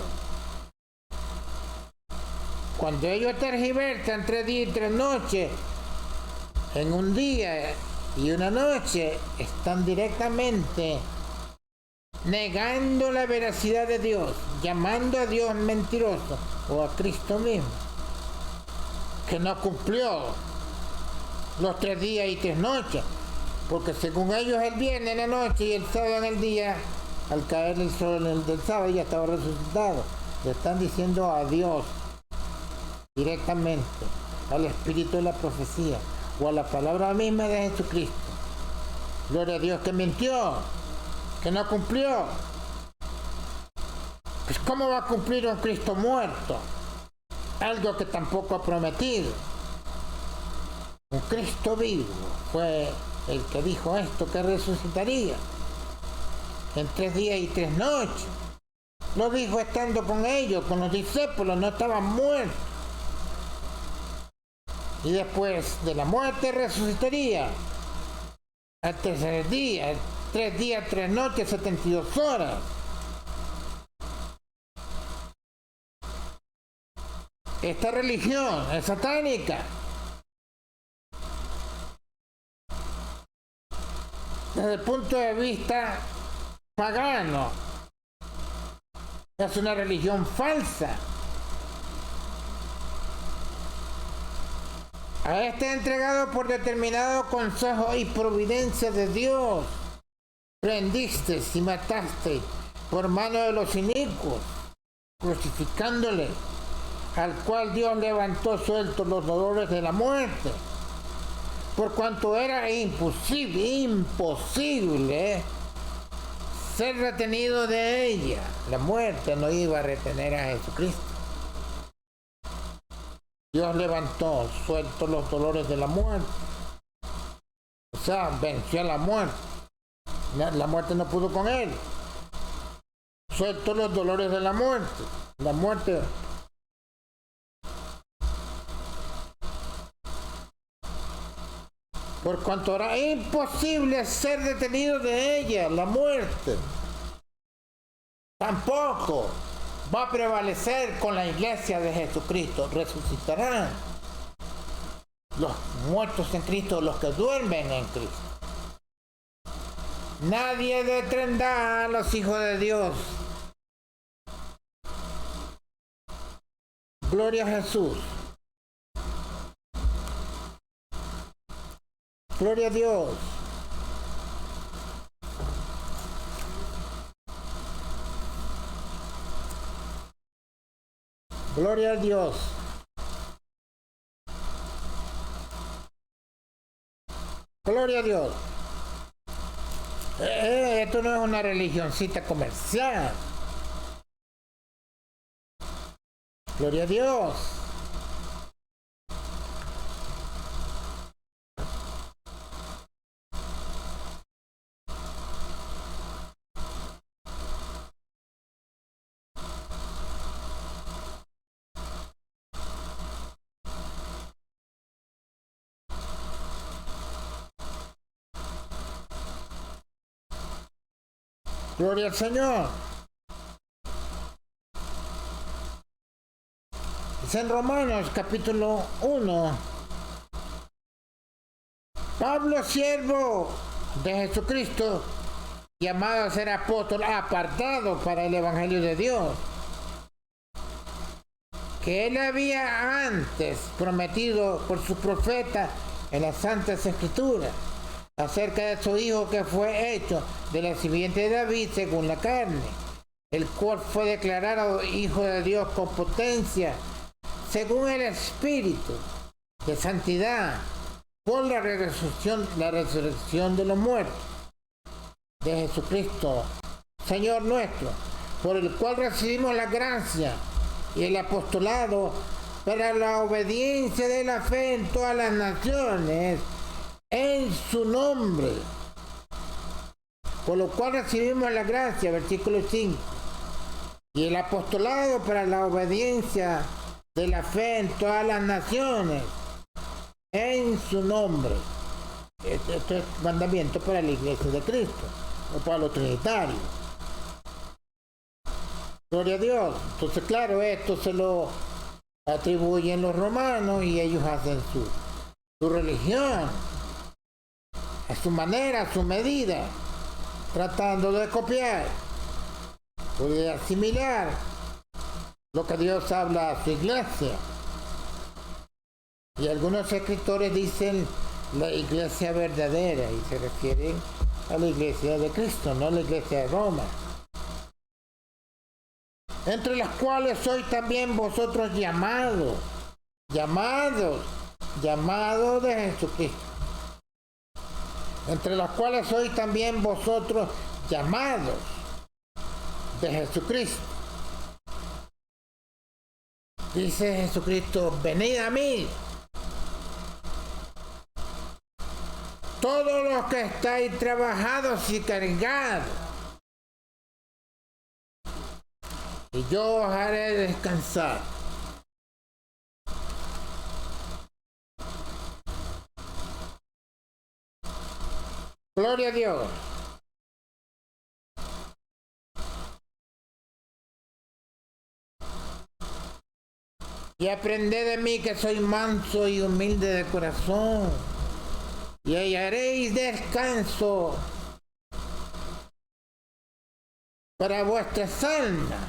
Cuando ellos tergiversan 3 días y 3 noches, en un día y una noche, están directamente negando la veracidad de Dios, llamando a Dios mentiroso o a Cristo mismo, que no cumplió los 3 días y 3 noches, porque según ellos el viernes en la noche y el sábado en el día, al caer el sol del sábado ya estaba resucitado. Le están diciendo a Dios directamente, al espíritu de la profecía o a la palabra misma de Jesucristo. Gloria a Dios, que mintió, que no cumplió. Pues ¿cómo va a cumplir un Cristo muerto? Algo que tampoco ha prometido. Un Cristo vivo fue el que dijo esto, que resucitaría en 3 días y 3 noches. Lo dijo estando con ellos, con los discípulos, no estaban muertos. Y después de la muerte resucitaría al 3er día, 3 días, 3 noches, 72 horas. Esta religión es satánica. Desde el punto de vista pagano, es una religión falsa. A este entregado por determinado consejo y providencia de Dios, prendiste y mataste por mano de los inicuos, crucificándole, al cual Dios levantó sueltos los dolores de la muerte, por cuanto era imposible ser retenido de ella. La muerte no iba a retener a Jesucristo. Dios levantó sueltos los dolores de la muerte. O sea, venció a la muerte. La muerte no pudo con él. Sueltos los dolores de la muerte. La muerte por cuanto era imposible ser detenido de ella, la muerte tampoco va a prevalecer con la iglesia de Jesucristo. Resucitarán los muertos en Cristo, los que duermen en Cristo. Nadie detendrá a los hijos de Dios. Gloria a Jesús. Gloria a Dios. Gloria a Dios. Gloria a Dios. Esto no es una religioncita comercial. Gloria a Dios. Gloria al Señor. Dice en Romanos capítulo 1. Pablo, siervo de Jesucristo, llamado a ser apóstol, apartado para el Evangelio de Dios, que él había antes prometido por su profeta en las Santas Escrituras, acerca de su Hijo, que fue hecho de la simiente de David según la carne, el cual fue declarado Hijo de Dios con potencia, según el Espíritu de santidad, por la resurrección de los muertos, de Jesucristo, Señor nuestro, por el cual recibimos la gracia y el apostolado para la obediencia de la fe en todas las naciones, en su nombre. Por lo cual recibimos la gracia, versículo 5, y el apostolado para la obediencia de la fe en todas las naciones, en su nombre. Esto es mandamiento para la iglesia de Cristo, o para los trinitarios. Gloria a Dios. Entonces, claro, esto se lo atribuyen los romanos y ellos hacen su religión, a su manera, a su medida, tratando de copiar o de asimilar lo que Dios habla a su iglesia. Y algunos escritores dicen la iglesia verdadera y se refieren a la iglesia de Cristo, no a la iglesia de Roma, entre las cuales sois también vosotros llamados de Jesucristo, entre las cuales sois también vosotros llamados de Jesucristo. Dice Jesucristo, venid a mí, todos los que estáis trabajados y cargados, y yo os haré descansar. Gloria a Dios. Y aprended de mí, que soy manso y humilde de corazón, y hallaréis descanso para vuestras almas.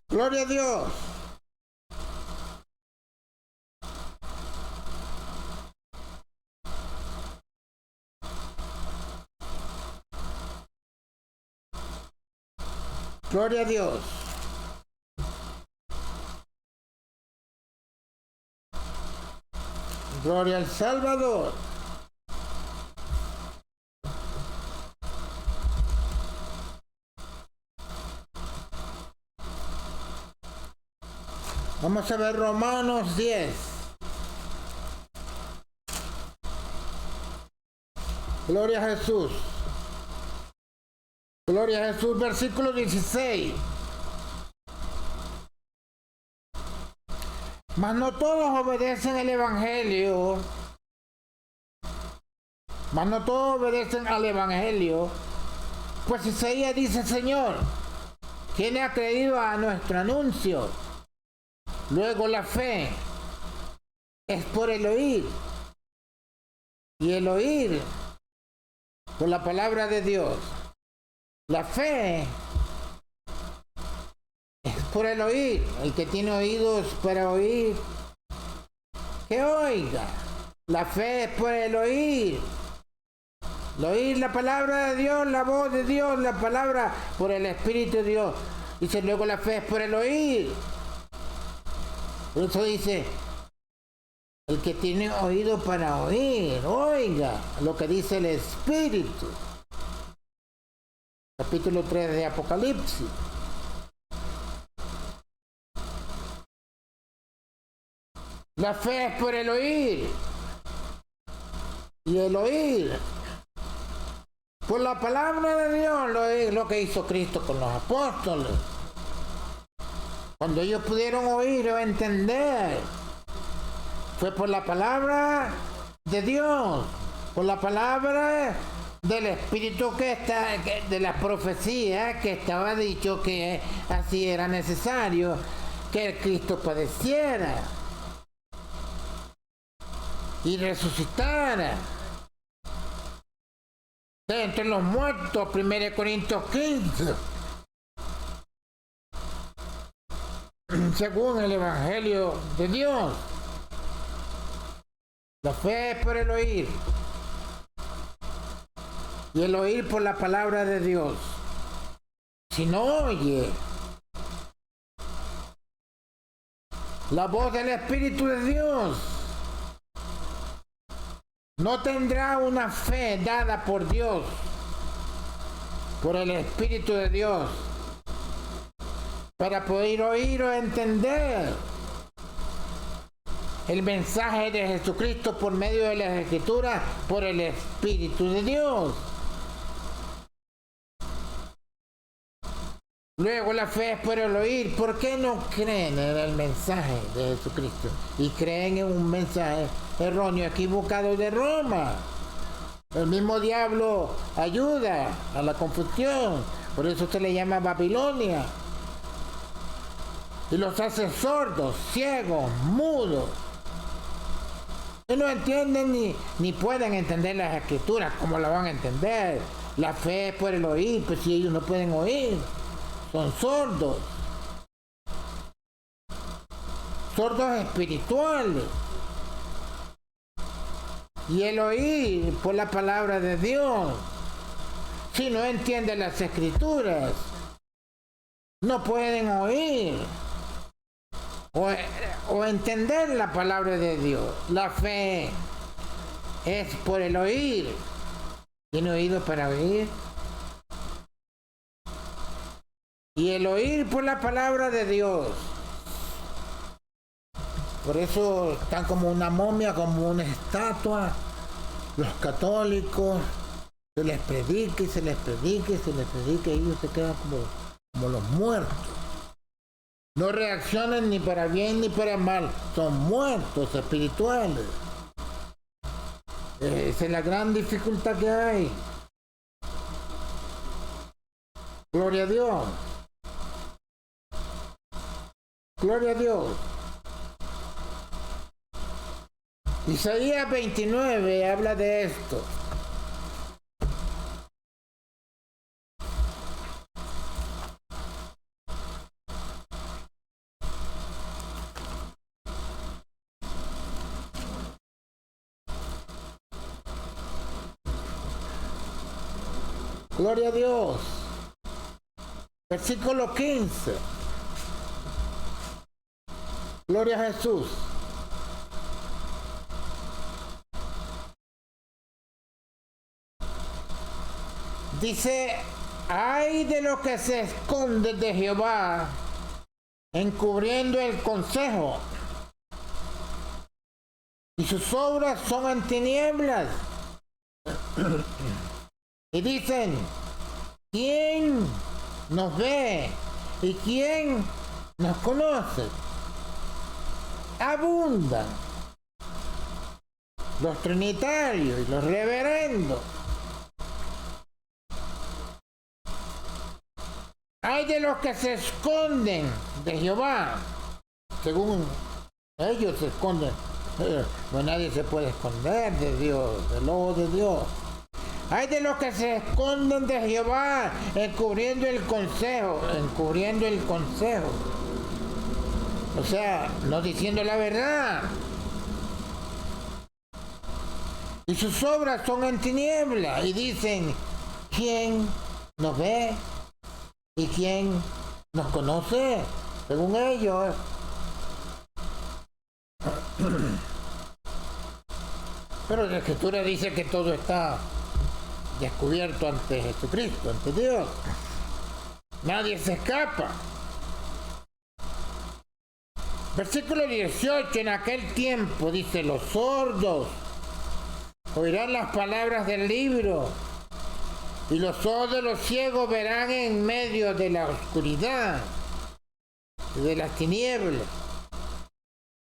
Gloria a Dios. Gloria a Dios. Gloria al Salvador. Vamos a ver Romanos 10. Gloria a Jesús. Gloria a Jesús, versículo 16. Mas no todos obedecen el Evangelio. Mas no todos obedecen al Evangelio. Pues Isaías dice, Señor, ¿quién ha creído a nuestro anuncio? Luego la fe es por el oír, y el oír por la palabra de Dios. La fe es por el oír. El que tiene oídos para oír, que oiga. La fe es por el oír. El oír la palabra de Dios, la voz de Dios, la palabra por el Espíritu de Dios. Dice luego la fe es por el oír. Por eso dice, el que tiene oído para oír, oiga lo que dice el Espíritu. Capítulo 3 de Apocalipsis. La fe es por el oír, y el oír por la palabra de Dios, lo que hizo Cristo con los apóstoles. Cuando ellos pudieron oír o entender, fue por la palabra de Dios, por la palabra del Espíritu de la profecía que estaba dicho que así era necesario que el Cristo padeciera y resucitara de entre los muertos, 1 Corintios 15, según el Evangelio de Dios. La fe es por el oír, y el oír por la palabra de Dios. Si no oye la voz del Espíritu de Dios, no tendrá una fe dada por Dios, por el Espíritu de Dios, para poder oír o entender el mensaje de Jesucristo por medio de las Escrituras, por el Espíritu de Dios. Luego la fe es por el oír. ¿Por qué no creen en el mensaje de Jesucristo? Y creen en un mensaje erróneo, equivocado de Roma. El mismo diablo ayuda a la confusión. Por eso se le llama Babilonia. Y los hace sordos, ciegos, mudos. Y no entienden ni pueden entender las Escrituras. ¿Cómo la van a entender? La fe es por el oír, pues si ellos no pueden oír. Son sordos. Sordos espirituales. Y el oír por la palabra de Dios. Si no entienden las Escrituras, no pueden oír o entender la palabra de Dios. La fe es por el oír. ¿Tiene oído para oír? Y el oír por la palabra de Dios. Por eso están como una momia, como una estatua. Los católicos, se les predica y se les predica y se les predica y ellos se quedan como los muertos. No reaccionan ni para bien ni para mal. Son muertos espirituales. Esa es la gran dificultad que hay. Gloria a Dios. Gloria a Dios. Isaías 29 habla de esto. Gloria a Dios. Versículo 15. Gloria a Jesús. Dice, ay de lo que se esconde de Jehová, encubriendo el consejo, y sus obras son en tinieblas. Y dicen, ¿quién nos ve y quién nos conoce? Abundan los trinitarios y los reverendos. Hay de los que se esconden de Jehová, según ellos se esconden. Pues nadie se puede esconder de Dios, del ojo de Dios. Hay de los que se esconden de Jehová, encubriendo el consejo. O sea, no diciendo la verdad. Y sus obras son en tinieblas. Y dicen, ¿quién nos ve y quién nos conoce? Según ellos. Pero la Escritura dice que todo está descubierto ante Jesucristo, ante Dios. Nadie se escapa. Versículo 18, en aquel tiempo, dice, los sordos oirán las palabras del libro, y los ojos de los ciegos verán en medio de la oscuridad. y de las tinieblas.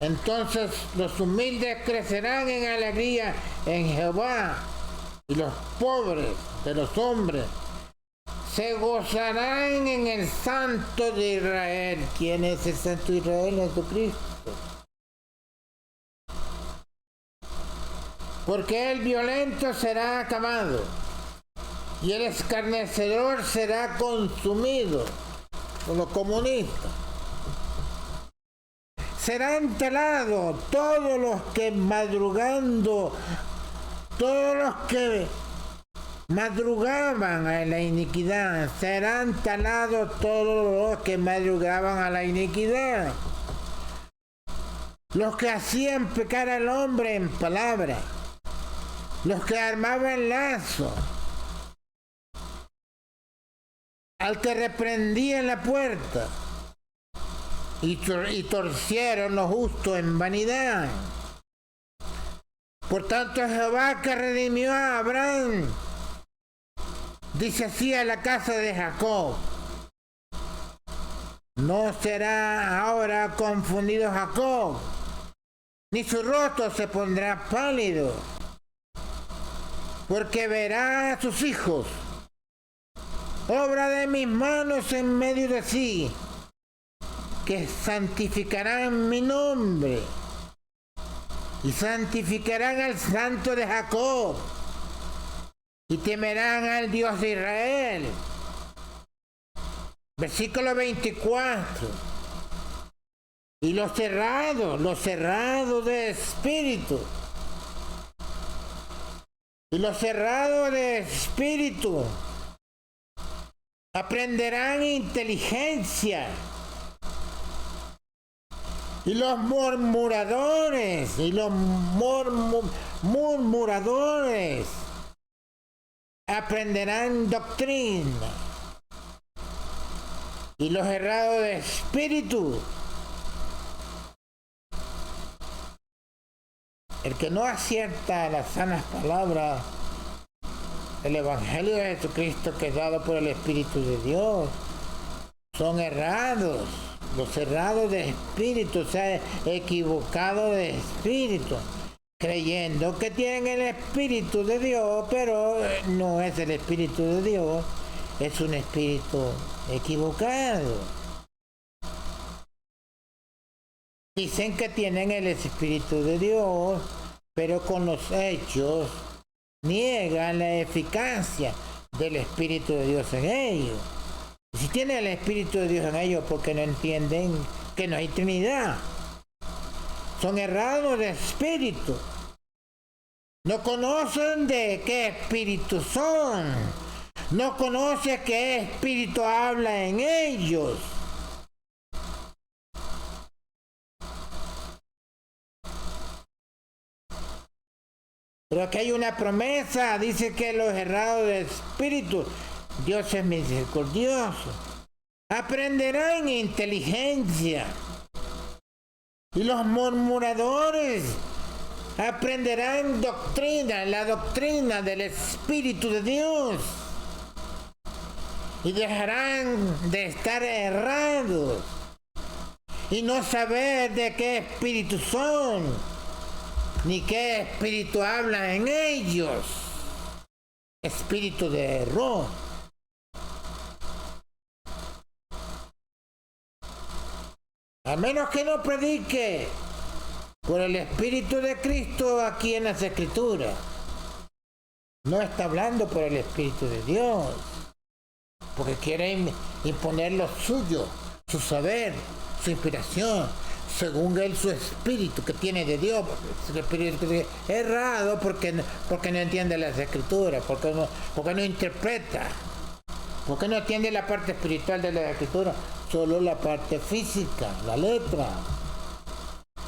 Entonces los humildes crecerán en alegría en Jehová, y los pobres de los hombres se gozarán en el Santo de Israel. ¿Quién es el Santo de Israel? Jesucristo. Porque el violento será acabado y el escarnecedor será consumido por los comunistas. Serán talados todos los que madrugaban a la iniquidad. Serán talados todos los que madrugaban a la iniquidad. Los que hacían pecar al hombre en palabra. Los que armaban lazo. Al que reprendía en la puerta. Y torcieron lo justo en vanidad. Por tanto, Jehová que redimió a Abraham, dice así a la casa de Jacob: no será ahora confundido Jacob, ni su rostro se pondrá pálido, porque verá a sus hijos, obra de mis manos en medio de sí, que santificarán mi nombre y santificarán al Santo de Jacob y temerán al Dios de Israel. Versículo 24. Y los cerrados de espíritu, aprenderán inteligencia. Y los murmuradores aprenderán doctrina. Y los errados de espíritu, el que no acierta a las sanas palabras del Evangelio de Jesucristo que es dado por el Espíritu de Dios, son errados. Los errados de espíritu, o sea, equivocados de espíritu, creyendo que tienen el Espíritu de Dios, pero no es el Espíritu de Dios, es un espíritu equivocado. Dicen que tienen el Espíritu de Dios, pero con los hechos niegan la eficacia del Espíritu de Dios en ellos. Si tienen el Espíritu de Dios en ellos, porque no entienden que no hay Trinidad. Son errados de espíritu. No conocen de qué espíritu son. No conocen qué espíritu habla en ellos. Pero aquí hay una promesa. Dice que los errados de espíritu, Dios es misericordioso. Aprenderán inteligencia. Y los murmuradores aprenderán doctrina, la doctrina del Espíritu de Dios. Y dejarán de estar errados y no saber de qué espíritu son, ni qué espíritu habla en ellos. Espíritu de error. A menos que no predique por el Espíritu de Cristo aquí en las Escrituras. No está hablando por el Espíritu de Dios. Porque quiere imponer lo suyo, su saber, su inspiración, según él su espíritu que tiene de Dios. Su espíritu es errado porque no entiende las Escrituras, porque no interpreta. Porque no entiende la parte espiritual de la Escritura, solo la parte física, la letra.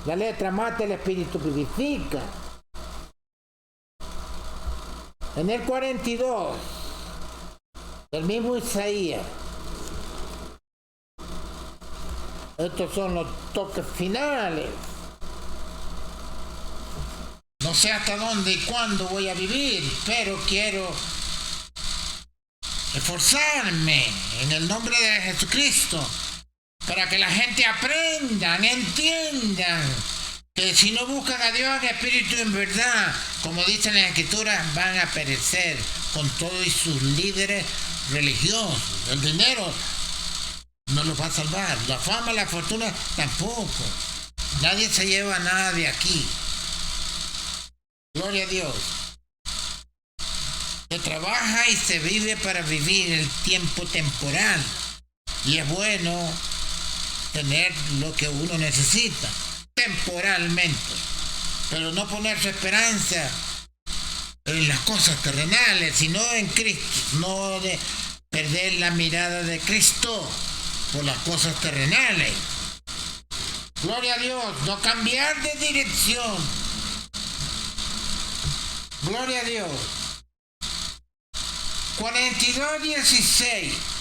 La letra mata, el espíritu vivifica. En el 42, del mismo Isaías, estos son los toques finales. No sé hasta dónde y cuándo voy a vivir, pero quiero esforzarme en el nombre de Jesucristo para que la gente aprendan, entiendan que si no buscan a Dios en espíritu y en verdad, como dicen las escrituras, van a perecer con todos y sus líderes religiosos. El dinero no los va a salvar, la fama, la fortuna tampoco. Nadie se lleva nada de aquí. Gloria a Dios. Se trabaja y se vive para vivir el tiempo temporal. Y es bueno tener lo que uno necesita temporalmente, pero no poner su esperanza en las cosas terrenales, sino en Cristo. No de perder la mirada de Cristo por las cosas terrenales. Gloria a Dios. No cambiar de dirección. Gloria a Dios. 42:16.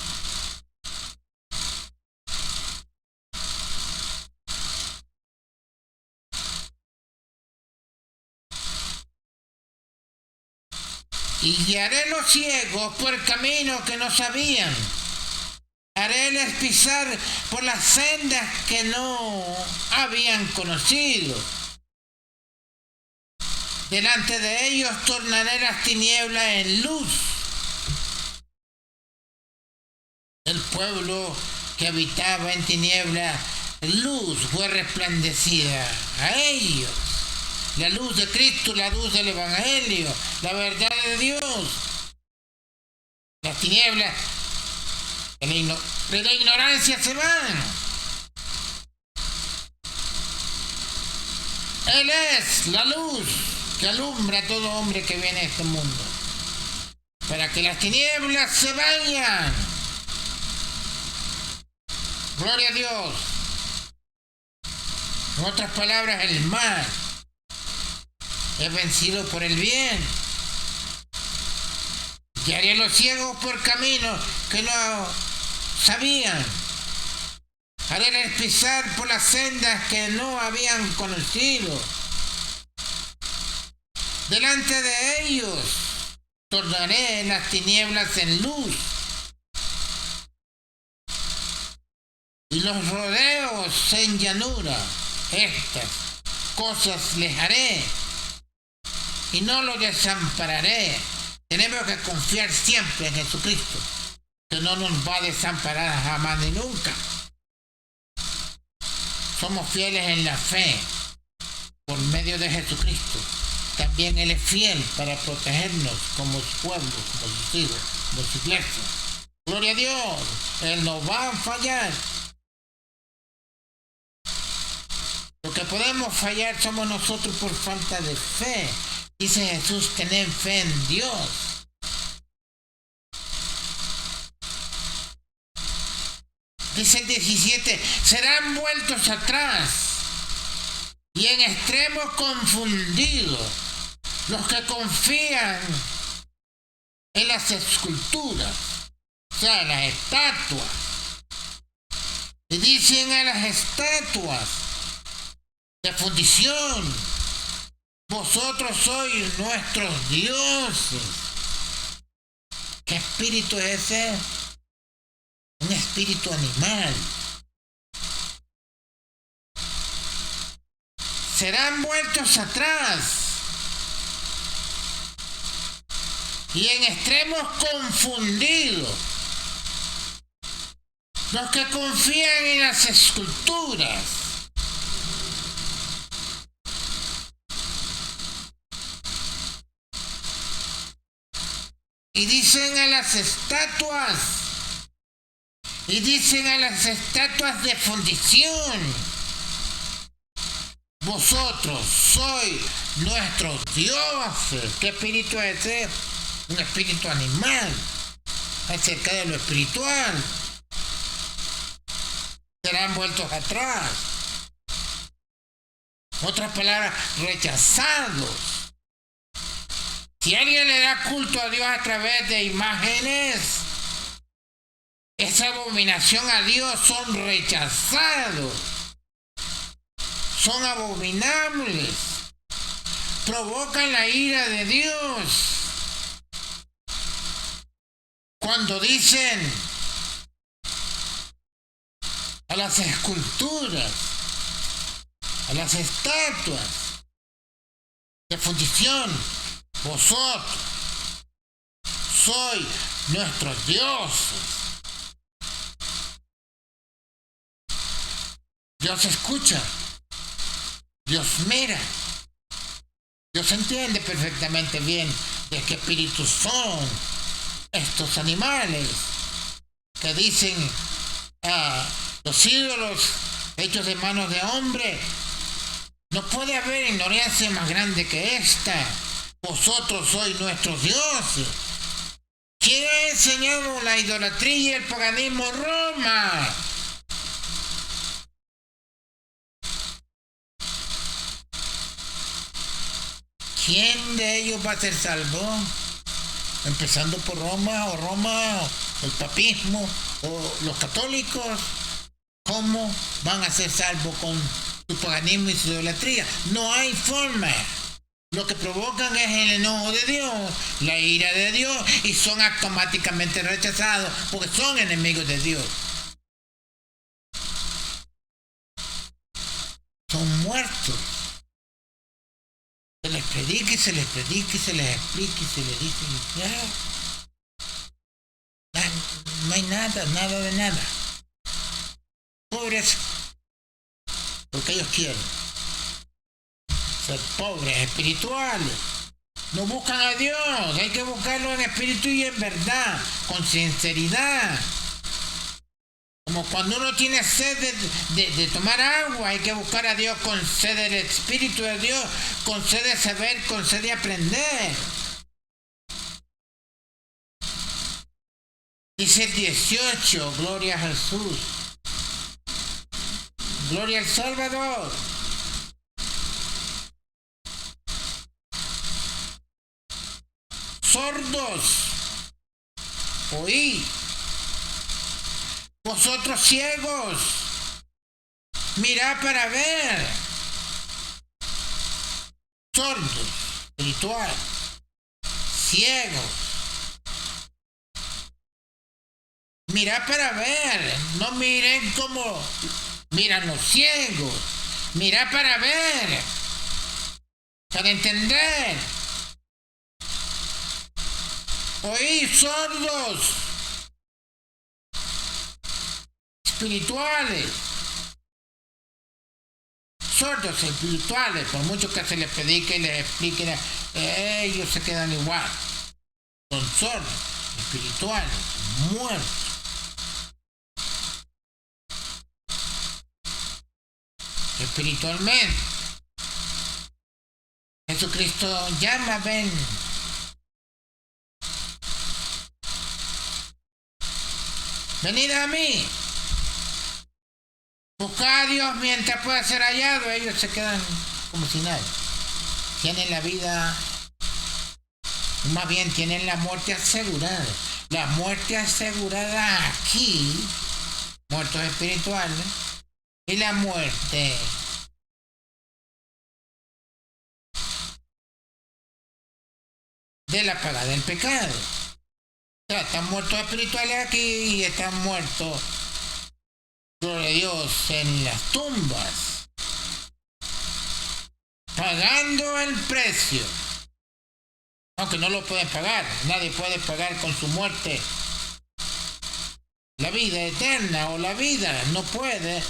Y guiaré los ciegos por caminos que no sabían. Haréles pisar por las sendas que no habían conocido. Delante de ellos tornaré las tinieblas en luz. El pueblo que habitaba en tinieblas, luz fue resplandecida a ellos. La luz de Cristo, la luz del Evangelio, la verdad de Dios. Las tinieblas de la ignorancia se van. Él es la luz que alumbra a todo hombre que viene a este mundo, para que las tinieblas se vayan. Gloria a Dios. En otras palabras, el mal es vencido por el bien. Guiaré a los ciegos por caminos que no sabían. Haré pisar por las sendas que no habían conocido. Delante de ellos tornaré las tinieblas en luz. Y los rodeos en llanura. Estas cosas les haré y no los desampararé. Tenemos que confiar siempre en Jesucristo, que no nos va a desamparar jamás ni nunca. Somos fieles en la fe por medio de Jesucristo. También Él es fiel para protegernos como su pueblo, como sus hijos, como su iglesia. Gloria a Dios. Él no va a fallar. Lo que podemos fallar somos nosotros por falta de fe. Dice Jesús, tened fe en Dios. Dice el 17, serán vueltos atrás y en extremo confundidos los que confían en las esculturas, o sea, en las estatuas. Y dicen a las estatuas de fundición, vosotros sois nuestros dioses. ¿Qué espíritu es ese? Un espíritu animal. Serán vueltos atrás y en extremos confundidos los que confían en las esculturas. Y dicen a las estatuas, de fundición, vosotros sois nuestros dioses. ¿Qué espíritu es ese? Un espíritu animal, acerca de lo espiritual. Serán vueltos atrás. Otras palabras, rechazados. Si alguien le da culto a Dios a través de imágenes, esa abominación a Dios, son rechazados, son abominables, provocan la ira de Dios. Cuando dicen a las esculturas, a las estatuas de fundición. Vosotros sois nuestros dioses. Dios escucha, Dios mira, Dios entiende perfectamente bien de qué espíritus son estos animales que dicen los ídolos hechos de manos de hombre. No puede haber ignorancia más grande que esta. Vosotros sois nuestros dioses. ¿Quién ha enseñado la idolatría y el paganismo? Roma. ¿Quién de ellos va a ser salvo? Empezando por Roma, o el papismo, o los católicos. ¿Cómo van a ser salvos con su paganismo y su idolatría? No hay forma. Lo que provocan es el enojo de Dios, la ira de Dios, y son automáticamente rechazados porque son enemigos de Dios. Son muertos. Se les predica y se les predica y se les explica y se les dice, no hay nada de nada. Pobres, porque ellos quieren ser pobres espirituales. No buscan a Dios, hay que buscarlo en espíritu y en verdad, con sinceridad. Como cuando uno tiene sed de tomar agua, hay que buscar a Dios con sed del Espíritu de Dios, con sed de saber, con sed de aprender. Dice el 18, gloria a Jesús. Gloria al Salvador. Sordos, oí. Vosotros ciegos, mirad para ver. Sordos, espiritual, ciegos. Mirad para ver, no miren como miran los ciegos. Mirad para ver, para entender. Oí, sordos, espirituales, sordos espirituales, por mucho que se les predique y les explique, ellos se quedan igual. Son sordos espirituales, muertos. Espiritualmente. Jesucristo llama, ven. Venid a mí. Buscad a Dios mientras pueda ser hallado. Ellos se quedan como si nada. Tienen la vida, más bien tienen la muerte asegurada. La muerte asegurada aquí, muertos espirituales, y la muerte de la paga del pecado. O sea, están muertos espirituales aquí y están muertos, gloria a Dios, en las tumbas, pagando el precio. Aunque no lo pueden pagar, nadie puede pagar con su muerte la vida eterna o la vida. No puede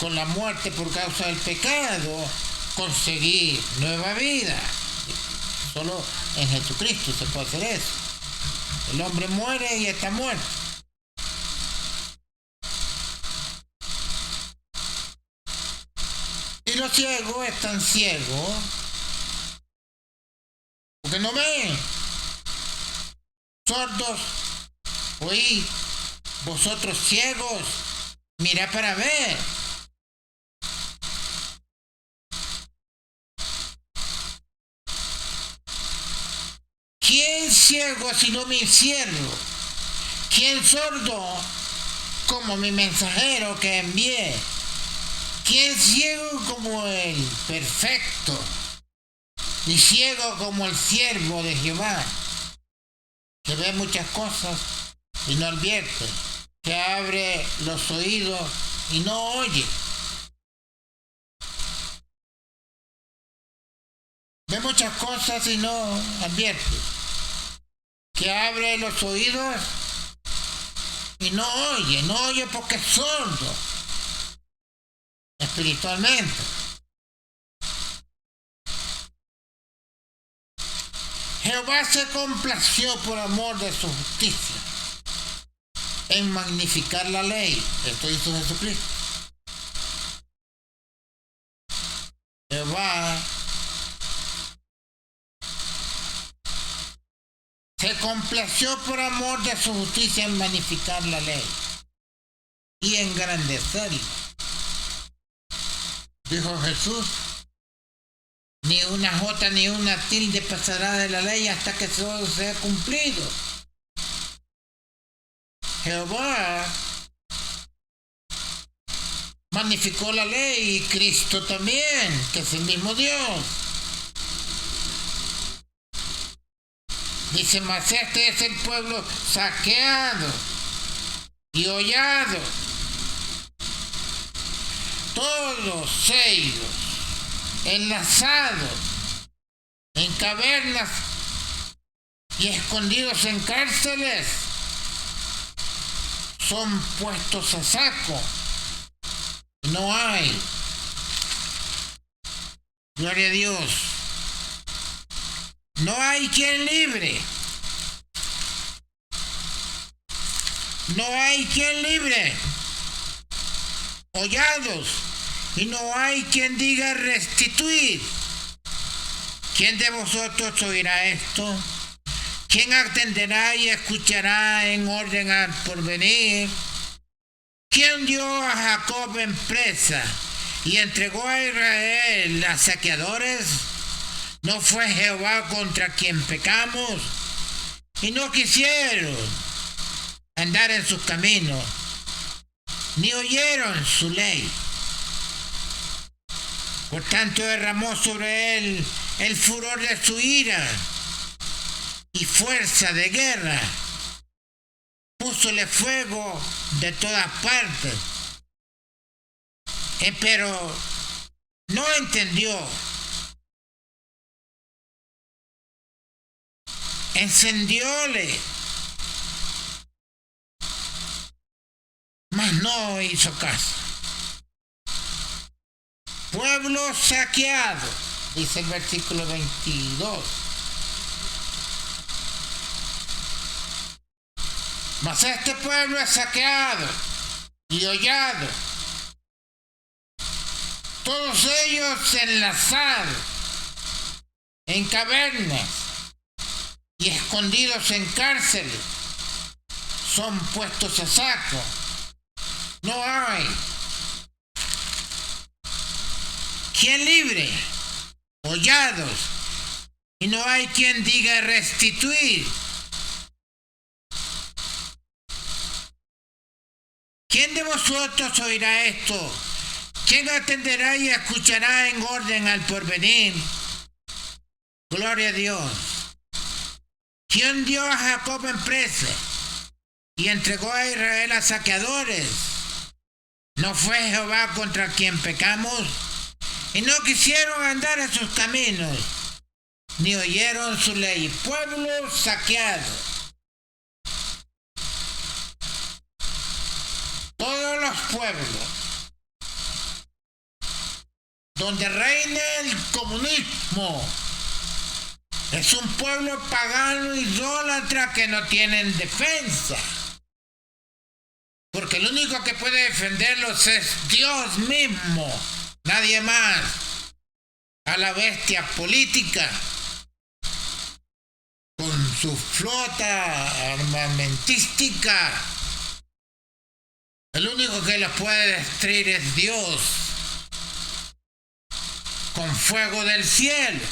con la muerte por causa del pecado conseguir nueva vida. Solo en Jesucristo se puede hacer eso. El hombre muere y está muerto. Y los ciegos están ciegos porque no ven. Sordos, oí. Vosotros ciegos, mirad para ver. ¿Quién ciego sino mi siervo? ¿Quién sordo como mi mensajero que envié? ¿Quién ciego como el perfecto? Y ciego como el siervo de Jehová, que ve muchas cosas y no advierte, que abre los oídos y no oye. Ve muchas cosas y no advierte. Que abre los oídos y no oye porque es sordo espiritualmente. Jehová se complació por amor de su justicia en magnificar la ley. Esto hizo Jesucristo. Jehová se complació por amor de su justicia en magnificar la ley y engrandecerla. Dijo Jesús, ni una jota ni una tilde pasará de la ley hasta que todo sea cumplido. Jehová magnificó la ley y Cristo también, que es el mismo Dios. Dice, mas este es el pueblo saqueado y hollado, todos ellos enlazados en cavernas y escondidos en cárceles, son puestos a saco. No hay. Gloria a Dios. No hay quien libre. No hay quien libre. Hollados. Y no hay quien diga restituir. ¿Quién de vosotros oirá esto? ¿Quién atenderá y escuchará en orden al porvenir? ¿Quién dio a Jacob en presa y entregó a Israel a saqueadores? ¿No fue Jehová contra quien pecamos? Y no quisieron andar en sus caminos, ni oyeron su ley. Por tanto derramó sobre él el furor de su ira y fuerza de guerra. Púsole fuego de todas partes. Pero no entendió. Encendióle, mas no hizo caso. Pueblo saqueado, dice el versículo 22. Mas este pueblo es saqueado y hollado, todos ellos enlazados en cavernas y escondidos en cárceles, son puestos a saco. No hay quien libre, hollados, y no hay quien diga restituir. ¿Quién de vosotros oirá esto? ¿Quién atenderá y escuchará en orden al porvenir? Gloria a Dios. ¿Quién dio a Jacob en presa y entregó a Israel a saqueadores? ¿No fue Jehová contra quien pecamos? Y no quisieron andar en sus caminos, ni oyeron su ley. Pueblo saqueado. Todos los pueblos donde reina el comunismo es un pueblo pagano y idólatra que no tienen defensa. Porque el único que puede defenderlos es Dios mismo, nadie más. A la bestia política, con su flota armamentística, el único que los puede destruir es Dios, con fuego del cielo.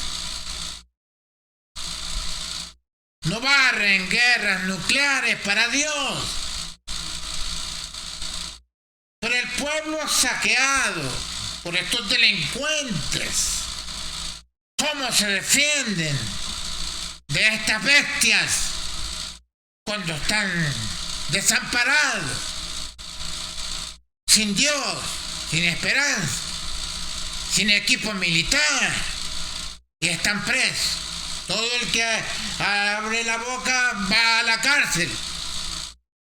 No barren guerras nucleares para Dios. Pero el pueblo saqueado por estos delincuentes, ¿cómo se defienden de estas bestias cuando están desamparados? sin Dios, sin esperanza, sin equipo militar, y están presos. Todo el que abre la boca va a la cárcel.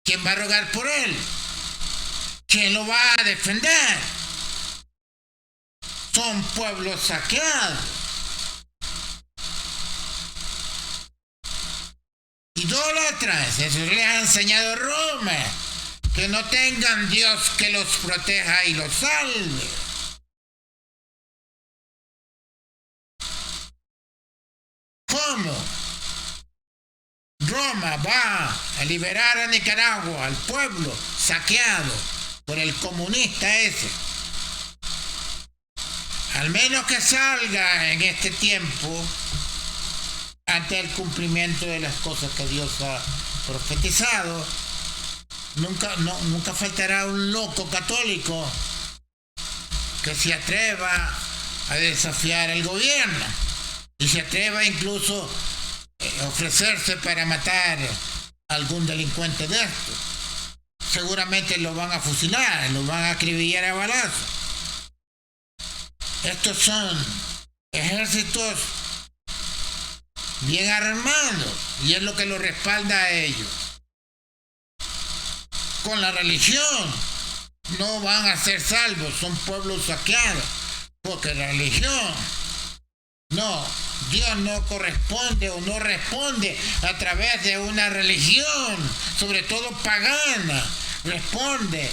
¿Quién va a rogar por él? ¿Quién lo va a defender? Son pueblos saqueados. Idólatras, eso les ha enseñado Roma. Que no tengan Dios que los proteja y los salve. ¿Cómo Roma va a liberar a Nicaragua, al pueblo saqueado por el comunista ese? Al menos que salga en este tiempo, ante el cumplimiento de las cosas que Dios ha profetizado. Nunca faltará un loco católico que se atreva a desafiar al gobierno y se atreva incluso a ofrecerse para matar a algún delincuente de estos. Seguramente lo van a fusilar, lo van a acribillar a balazos. Estos son ejércitos bien armados y es lo que los respalda a ellos. Con la religión no van a ser salvos, son pueblos saqueados, porque la religión no, Dios no corresponde o no responde a través de una religión, sobre todo pagana, responde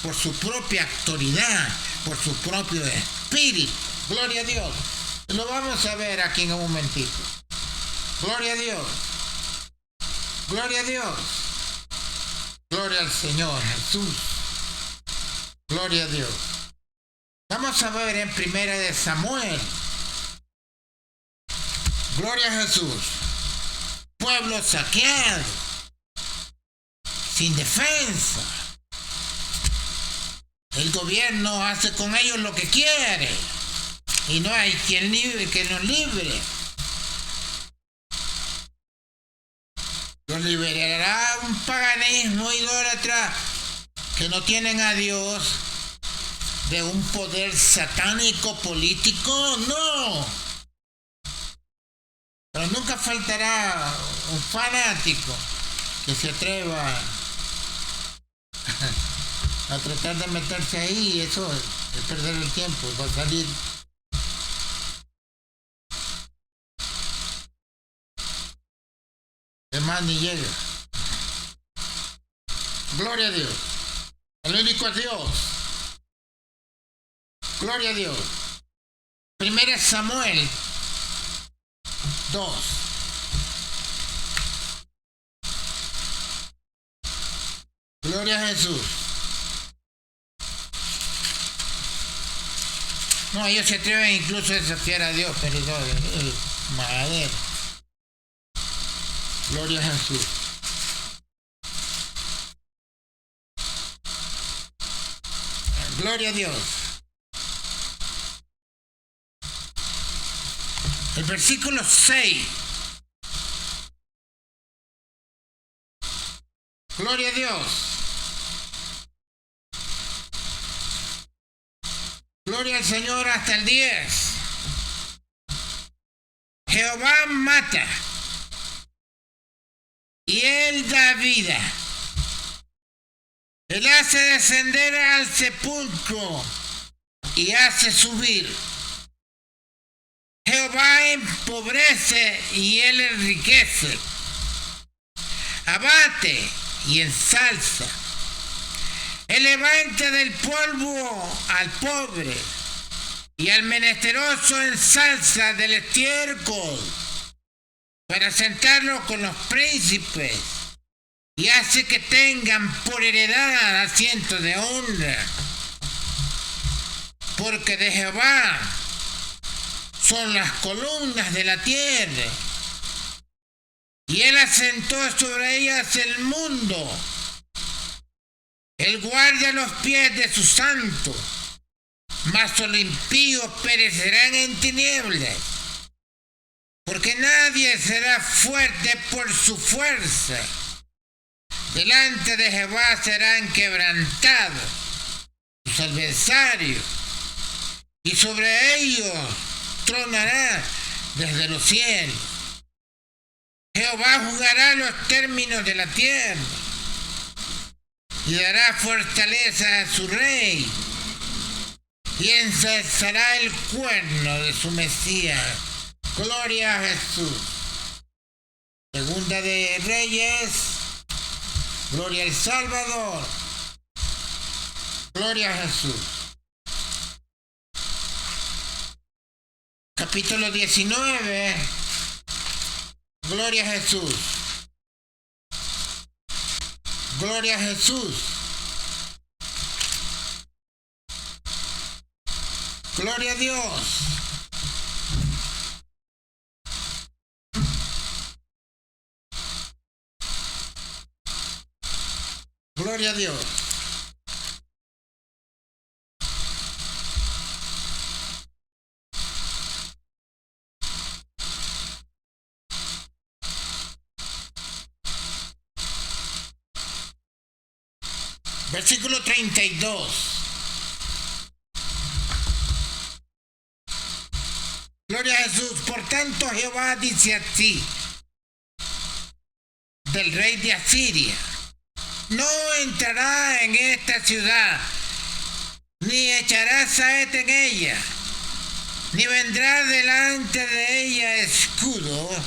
por su propia autoridad, por su propio espíritu. Gloria a Dios. Lo vamos a ver aquí en un momentito. Gloria a Dios. Gloria a Dios. Gloria al Señor Jesús. Gloria a Dios. Vamos a ver en Primera de Samuel. Gloria a Jesús. Pueblo saqueado, sin defensa. El gobierno hace con ellos lo que quiere y no hay quien que nos libre. Los liberará un paganismo idólatra que no tienen a Dios de un poder satánico político, no. Pero nunca faltará un fanático que se atreva a tratar de meterse ahí. Eso es perder el tiempo, va a salir. Además ni llega. Gloria a Dios. El único es Dios. Gloria a Dios. Primera Samuel 2. Gloria a Jesús. No, ellos se atreven incluso a desafiar a Dios, pero madre. Gloria a Jesús. Gloria a Dios. El versículo 6. Gloria a Dios. Gloria al Señor hasta el 10. Jehová mata y Él da vida. Él hace descender al sepulcro y hace subir. Jehová empobrece y Él enriquece. Abate y ensalza. Él levanta del polvo al pobre y al menesteroso ensalza del estiércol para sentarlo con los príncipes y hace que tengan por heredad asientos de honra. Porque de Jehová son las columnas de la tierra y Él asentó sobre ellas el mundo. Él guarda los pies de sus santos, mas los impíos perecerán en tinieblas, porque nadie será fuerte por su fuerza. Delante de Jehová serán quebrantados, sus adversarios, y sobre ellos tronará desde los cielos. Jehová juzgará los términos de la tierra y dará fortaleza a su rey y ensalzará el cuerno de su Mesías. Gloria a Jesús. Segunda de Reyes. Gloria al Salvador. Gloria a Jesús. Capítulo 19. Gloria a Jesús. Gloria a Jesús. Gloria a Dios. Gloria a Dios. Versículo 32. Gloria a Jesús. Por tanto, Jehová dice así del rey de Asiria: no entrará en esta ciudad, ni echará saeta en ella, ni vendrá delante de ella escudo,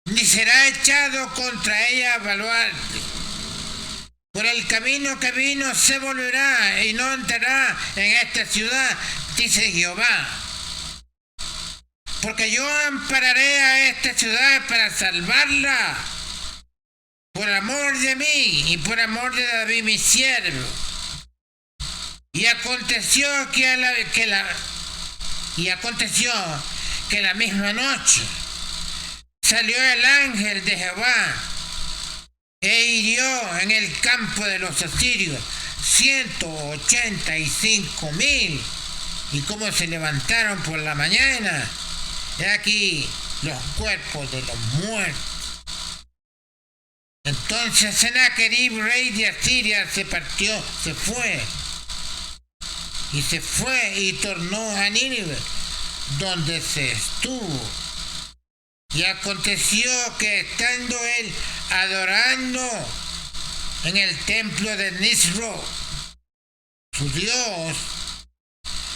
ni será echado contra ella baluarte. Por el camino que vino se volverá y no entrará en esta ciudad, dice Jehová. Porque yo ampararé a esta ciudad para salvarla, por amor de mí y por amor de David mi siervo. Y aconteció que la misma noche salió el ángel de Jehová e hirió en el campo de los asirios 185,000. Y como se levantaron por la mañana, he aquí los cuerpos de los muertos. Entonces Sennacherib, rey de Asiria, se fue y tornó a Nínive, donde se estuvo. Y aconteció que estando él adorando en el templo de Nisro, su dios,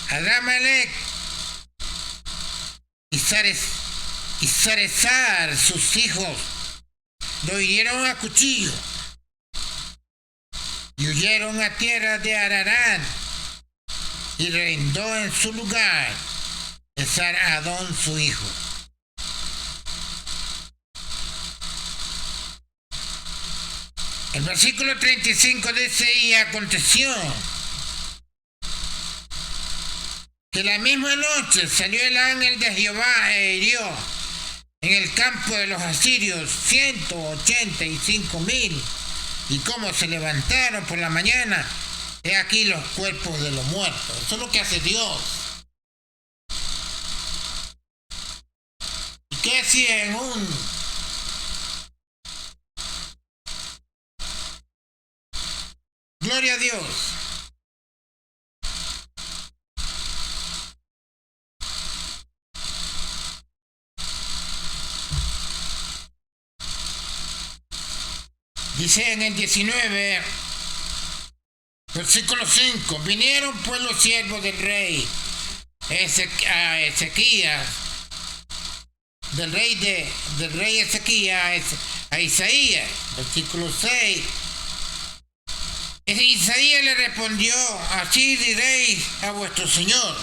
Adramelech y Sarezar, sus hijos, lo hirieron a cuchillo y huyeron a tierra de Ararat, y reinó en su lugar Esar-Adón, su hijo. El versículo 35 dice: y aconteció que la misma noche salió el ángel de Jehová e hirió en el campo de los asirios 185,000. Y como se levantaron por la mañana, he aquí los cuerpos de los muertos. Eso es lo que hace Dios. ¿Y qué hacía en un gloria a Dios? Dice en el 19, versículo 5: vinieron pues los siervos del rey a Ezequías, del rey Ezequías a Isaías. Versículo 6: Isaías le respondió: así diréis a vuestro Señor,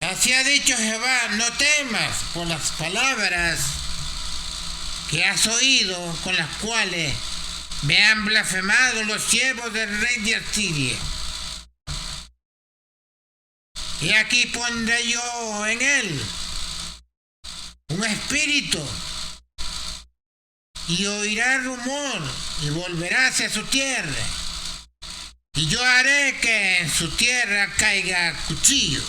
así ha dicho Jehová, no temas por las palabras que has oído, con las cuales me han blasfemado los siervos del rey de Asiria. Y aquí pondré yo en él un espíritu, y oirá rumor, y volverá hacia su tierra. Y yo haré que en su tierra caiga cuchillo.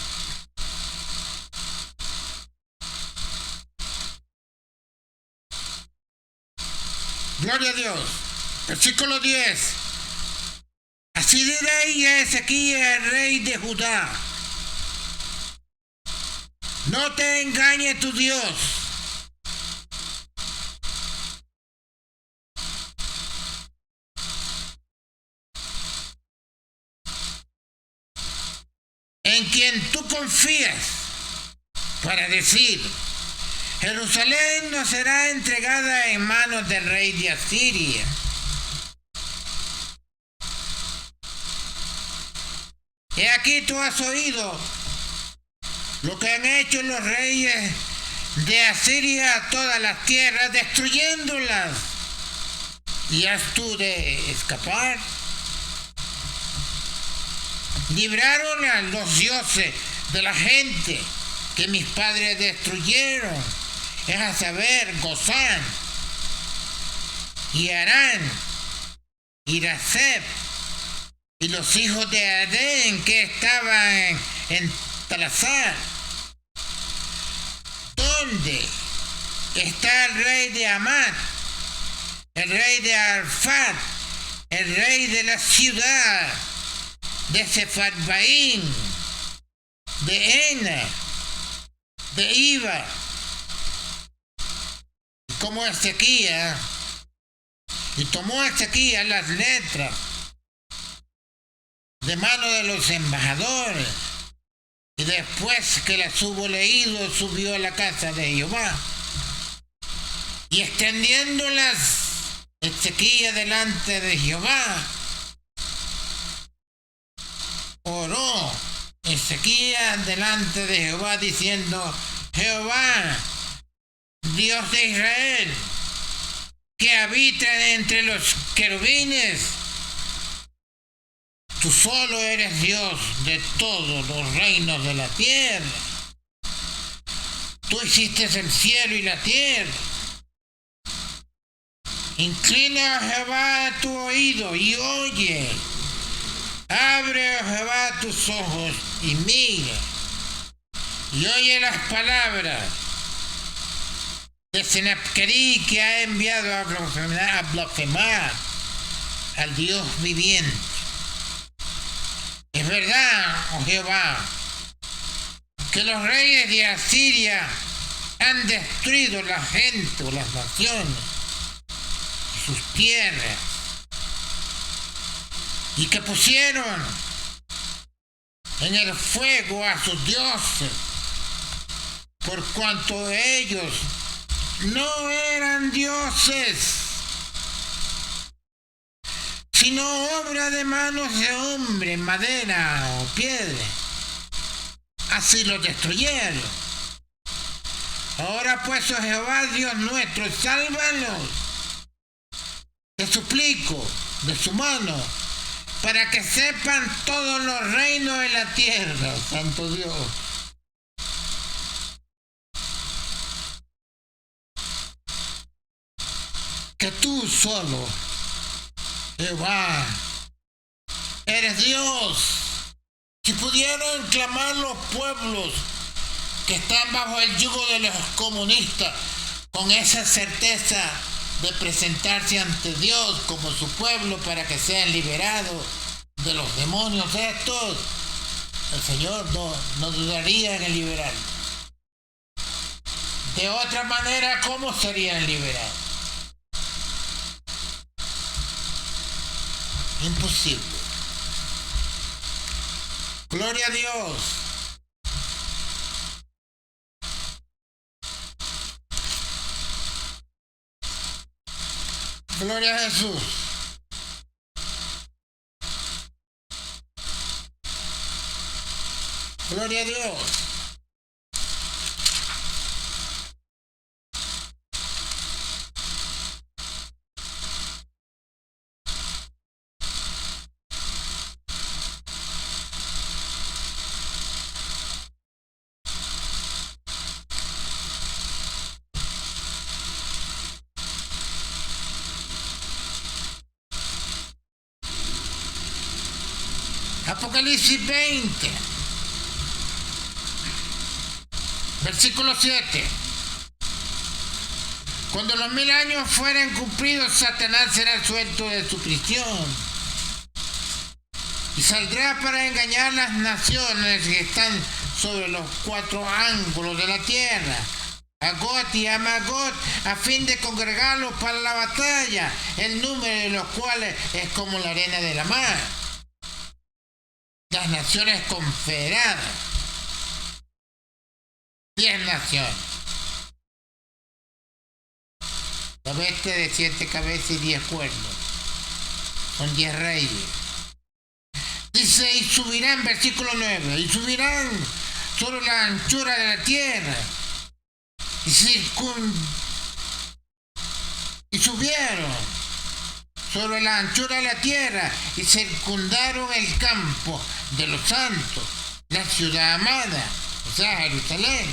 Gloria a Dios. Versículo 10. Así diréis a Ezequías, rey de Judá: no te engañe tu Dios, en quien tú confías, para decir: Jerusalén no será entregada en manos del rey de Asiria. He aquí tú has oído lo que han hecho los reyes de Asiria a todas las tierras, destruyéndolas. ¿Y has tú de escapar? Libraron a los dioses de la gente que mis padres destruyeron, es a saber, Gozán, y Harán, y Raseb, y los hijos de Adén que estaban en Talasar. ¿Dónde está el rey de Amat, el rey de Arfat, el rey de la ciudad de Sefarbaín, de Ena, de Iba? Como Ezequías, y tomó Ezequías las letras de mano de los embajadores, y después que las hubo leído, subió a la casa de Jehová, y extendiéndolas Ezequías delante de Jehová, oró Ezequías delante de Jehová diciendo: Jehová, Dios de Israel, que habita entre los querubines, tú solo eres Dios de todos los reinos de la tierra. Tú hiciste el cielo y la tierra. Inclina, Jehová, tu oído y oye. Abre, Jehová, tus ojos y mira. Y oye las palabras de Sennacherib, que ha enviado a blasfemar al Dios viviente. Es verdad, oh Jehová, que los reyes de Asiria han destruido la gente o las naciones, sus tierras, y que pusieron en el fuego a sus dioses, por cuanto ellos no eran dioses, sino obra de manos de hombre, madera o piedra. Así los destruyeron. Ahora pues, oh Jehová Dios nuestro, sálvalos, te suplico, de su mano, para que sepan todos los reinos de la tierra, santo Dios, que tú solo, Jehová, eres Dios. Si pudieran clamar los pueblos que están bajo el yugo de los comunistas con esa certeza de presentarse ante Dios como su pueblo para que sean liberados de los demonios estos, el Señor no dudaría en liberar. De otra manera, ¿cómo serían liberados? Imposible. Gloria a Dios. Gloria a Jesús. Gloria a Dios. Apocalipsis 20, versículo 7. Cuando los 1000 años fueren cumplidos, Satanás será suelto de su prisión Y saldrá para engañar las naciones que están sobre los 4 ángulos de la tierra, Agot y Amagot, a fin de congregarlos para la batalla, el número de los cuales es como la arena de la mar. Las naciones confederadas, 10 naciones. La bestia de 7 cabezas y 10 cuernos. Son 10 reyes. Dice, y subirán, versículo 9, y subirán sobre la anchura de la tierra. Y subieron sobre la anchura de la tierra y circundaron el campo de los santos, la ciudad amada, o sea, Jerusalén.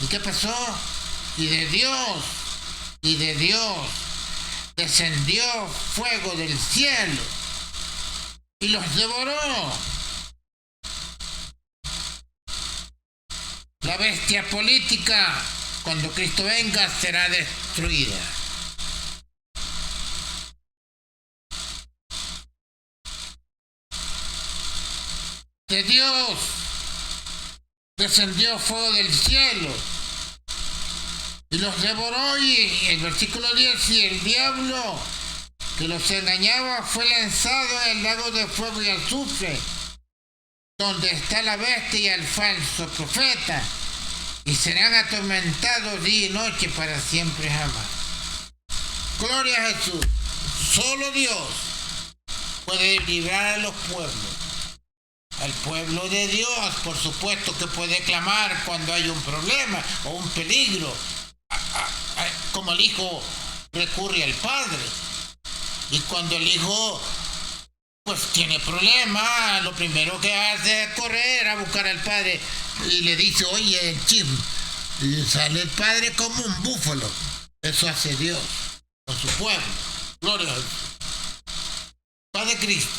¿Y qué pasó? Y de Dios descendió fuego del cielo y los devoró. La bestia política, cuando Cristo venga, será destruida. De Dios descendió fuego del cielo y los devoró, y el versículo 10, y el diablo que los engañaba fue lanzado en el lago de fuego y azufre, donde está la bestia y el falso profeta, y serán atormentados día y noche para siempre jamás. Gloria a Jesús. Solo Dios puede librar a los pueblos. Al pueblo de Dios, por supuesto, que puede clamar cuando hay un problema o un peligro, como el hijo recurre al padre. Y cuando el hijo pues tiene problemas, lo primero que hace es correr a buscar al padre y le dice, oye, Chim, y sale el padre como un búfalo. Eso hace Dios con su pueblo. Gloria a Dios. Padre Cristo.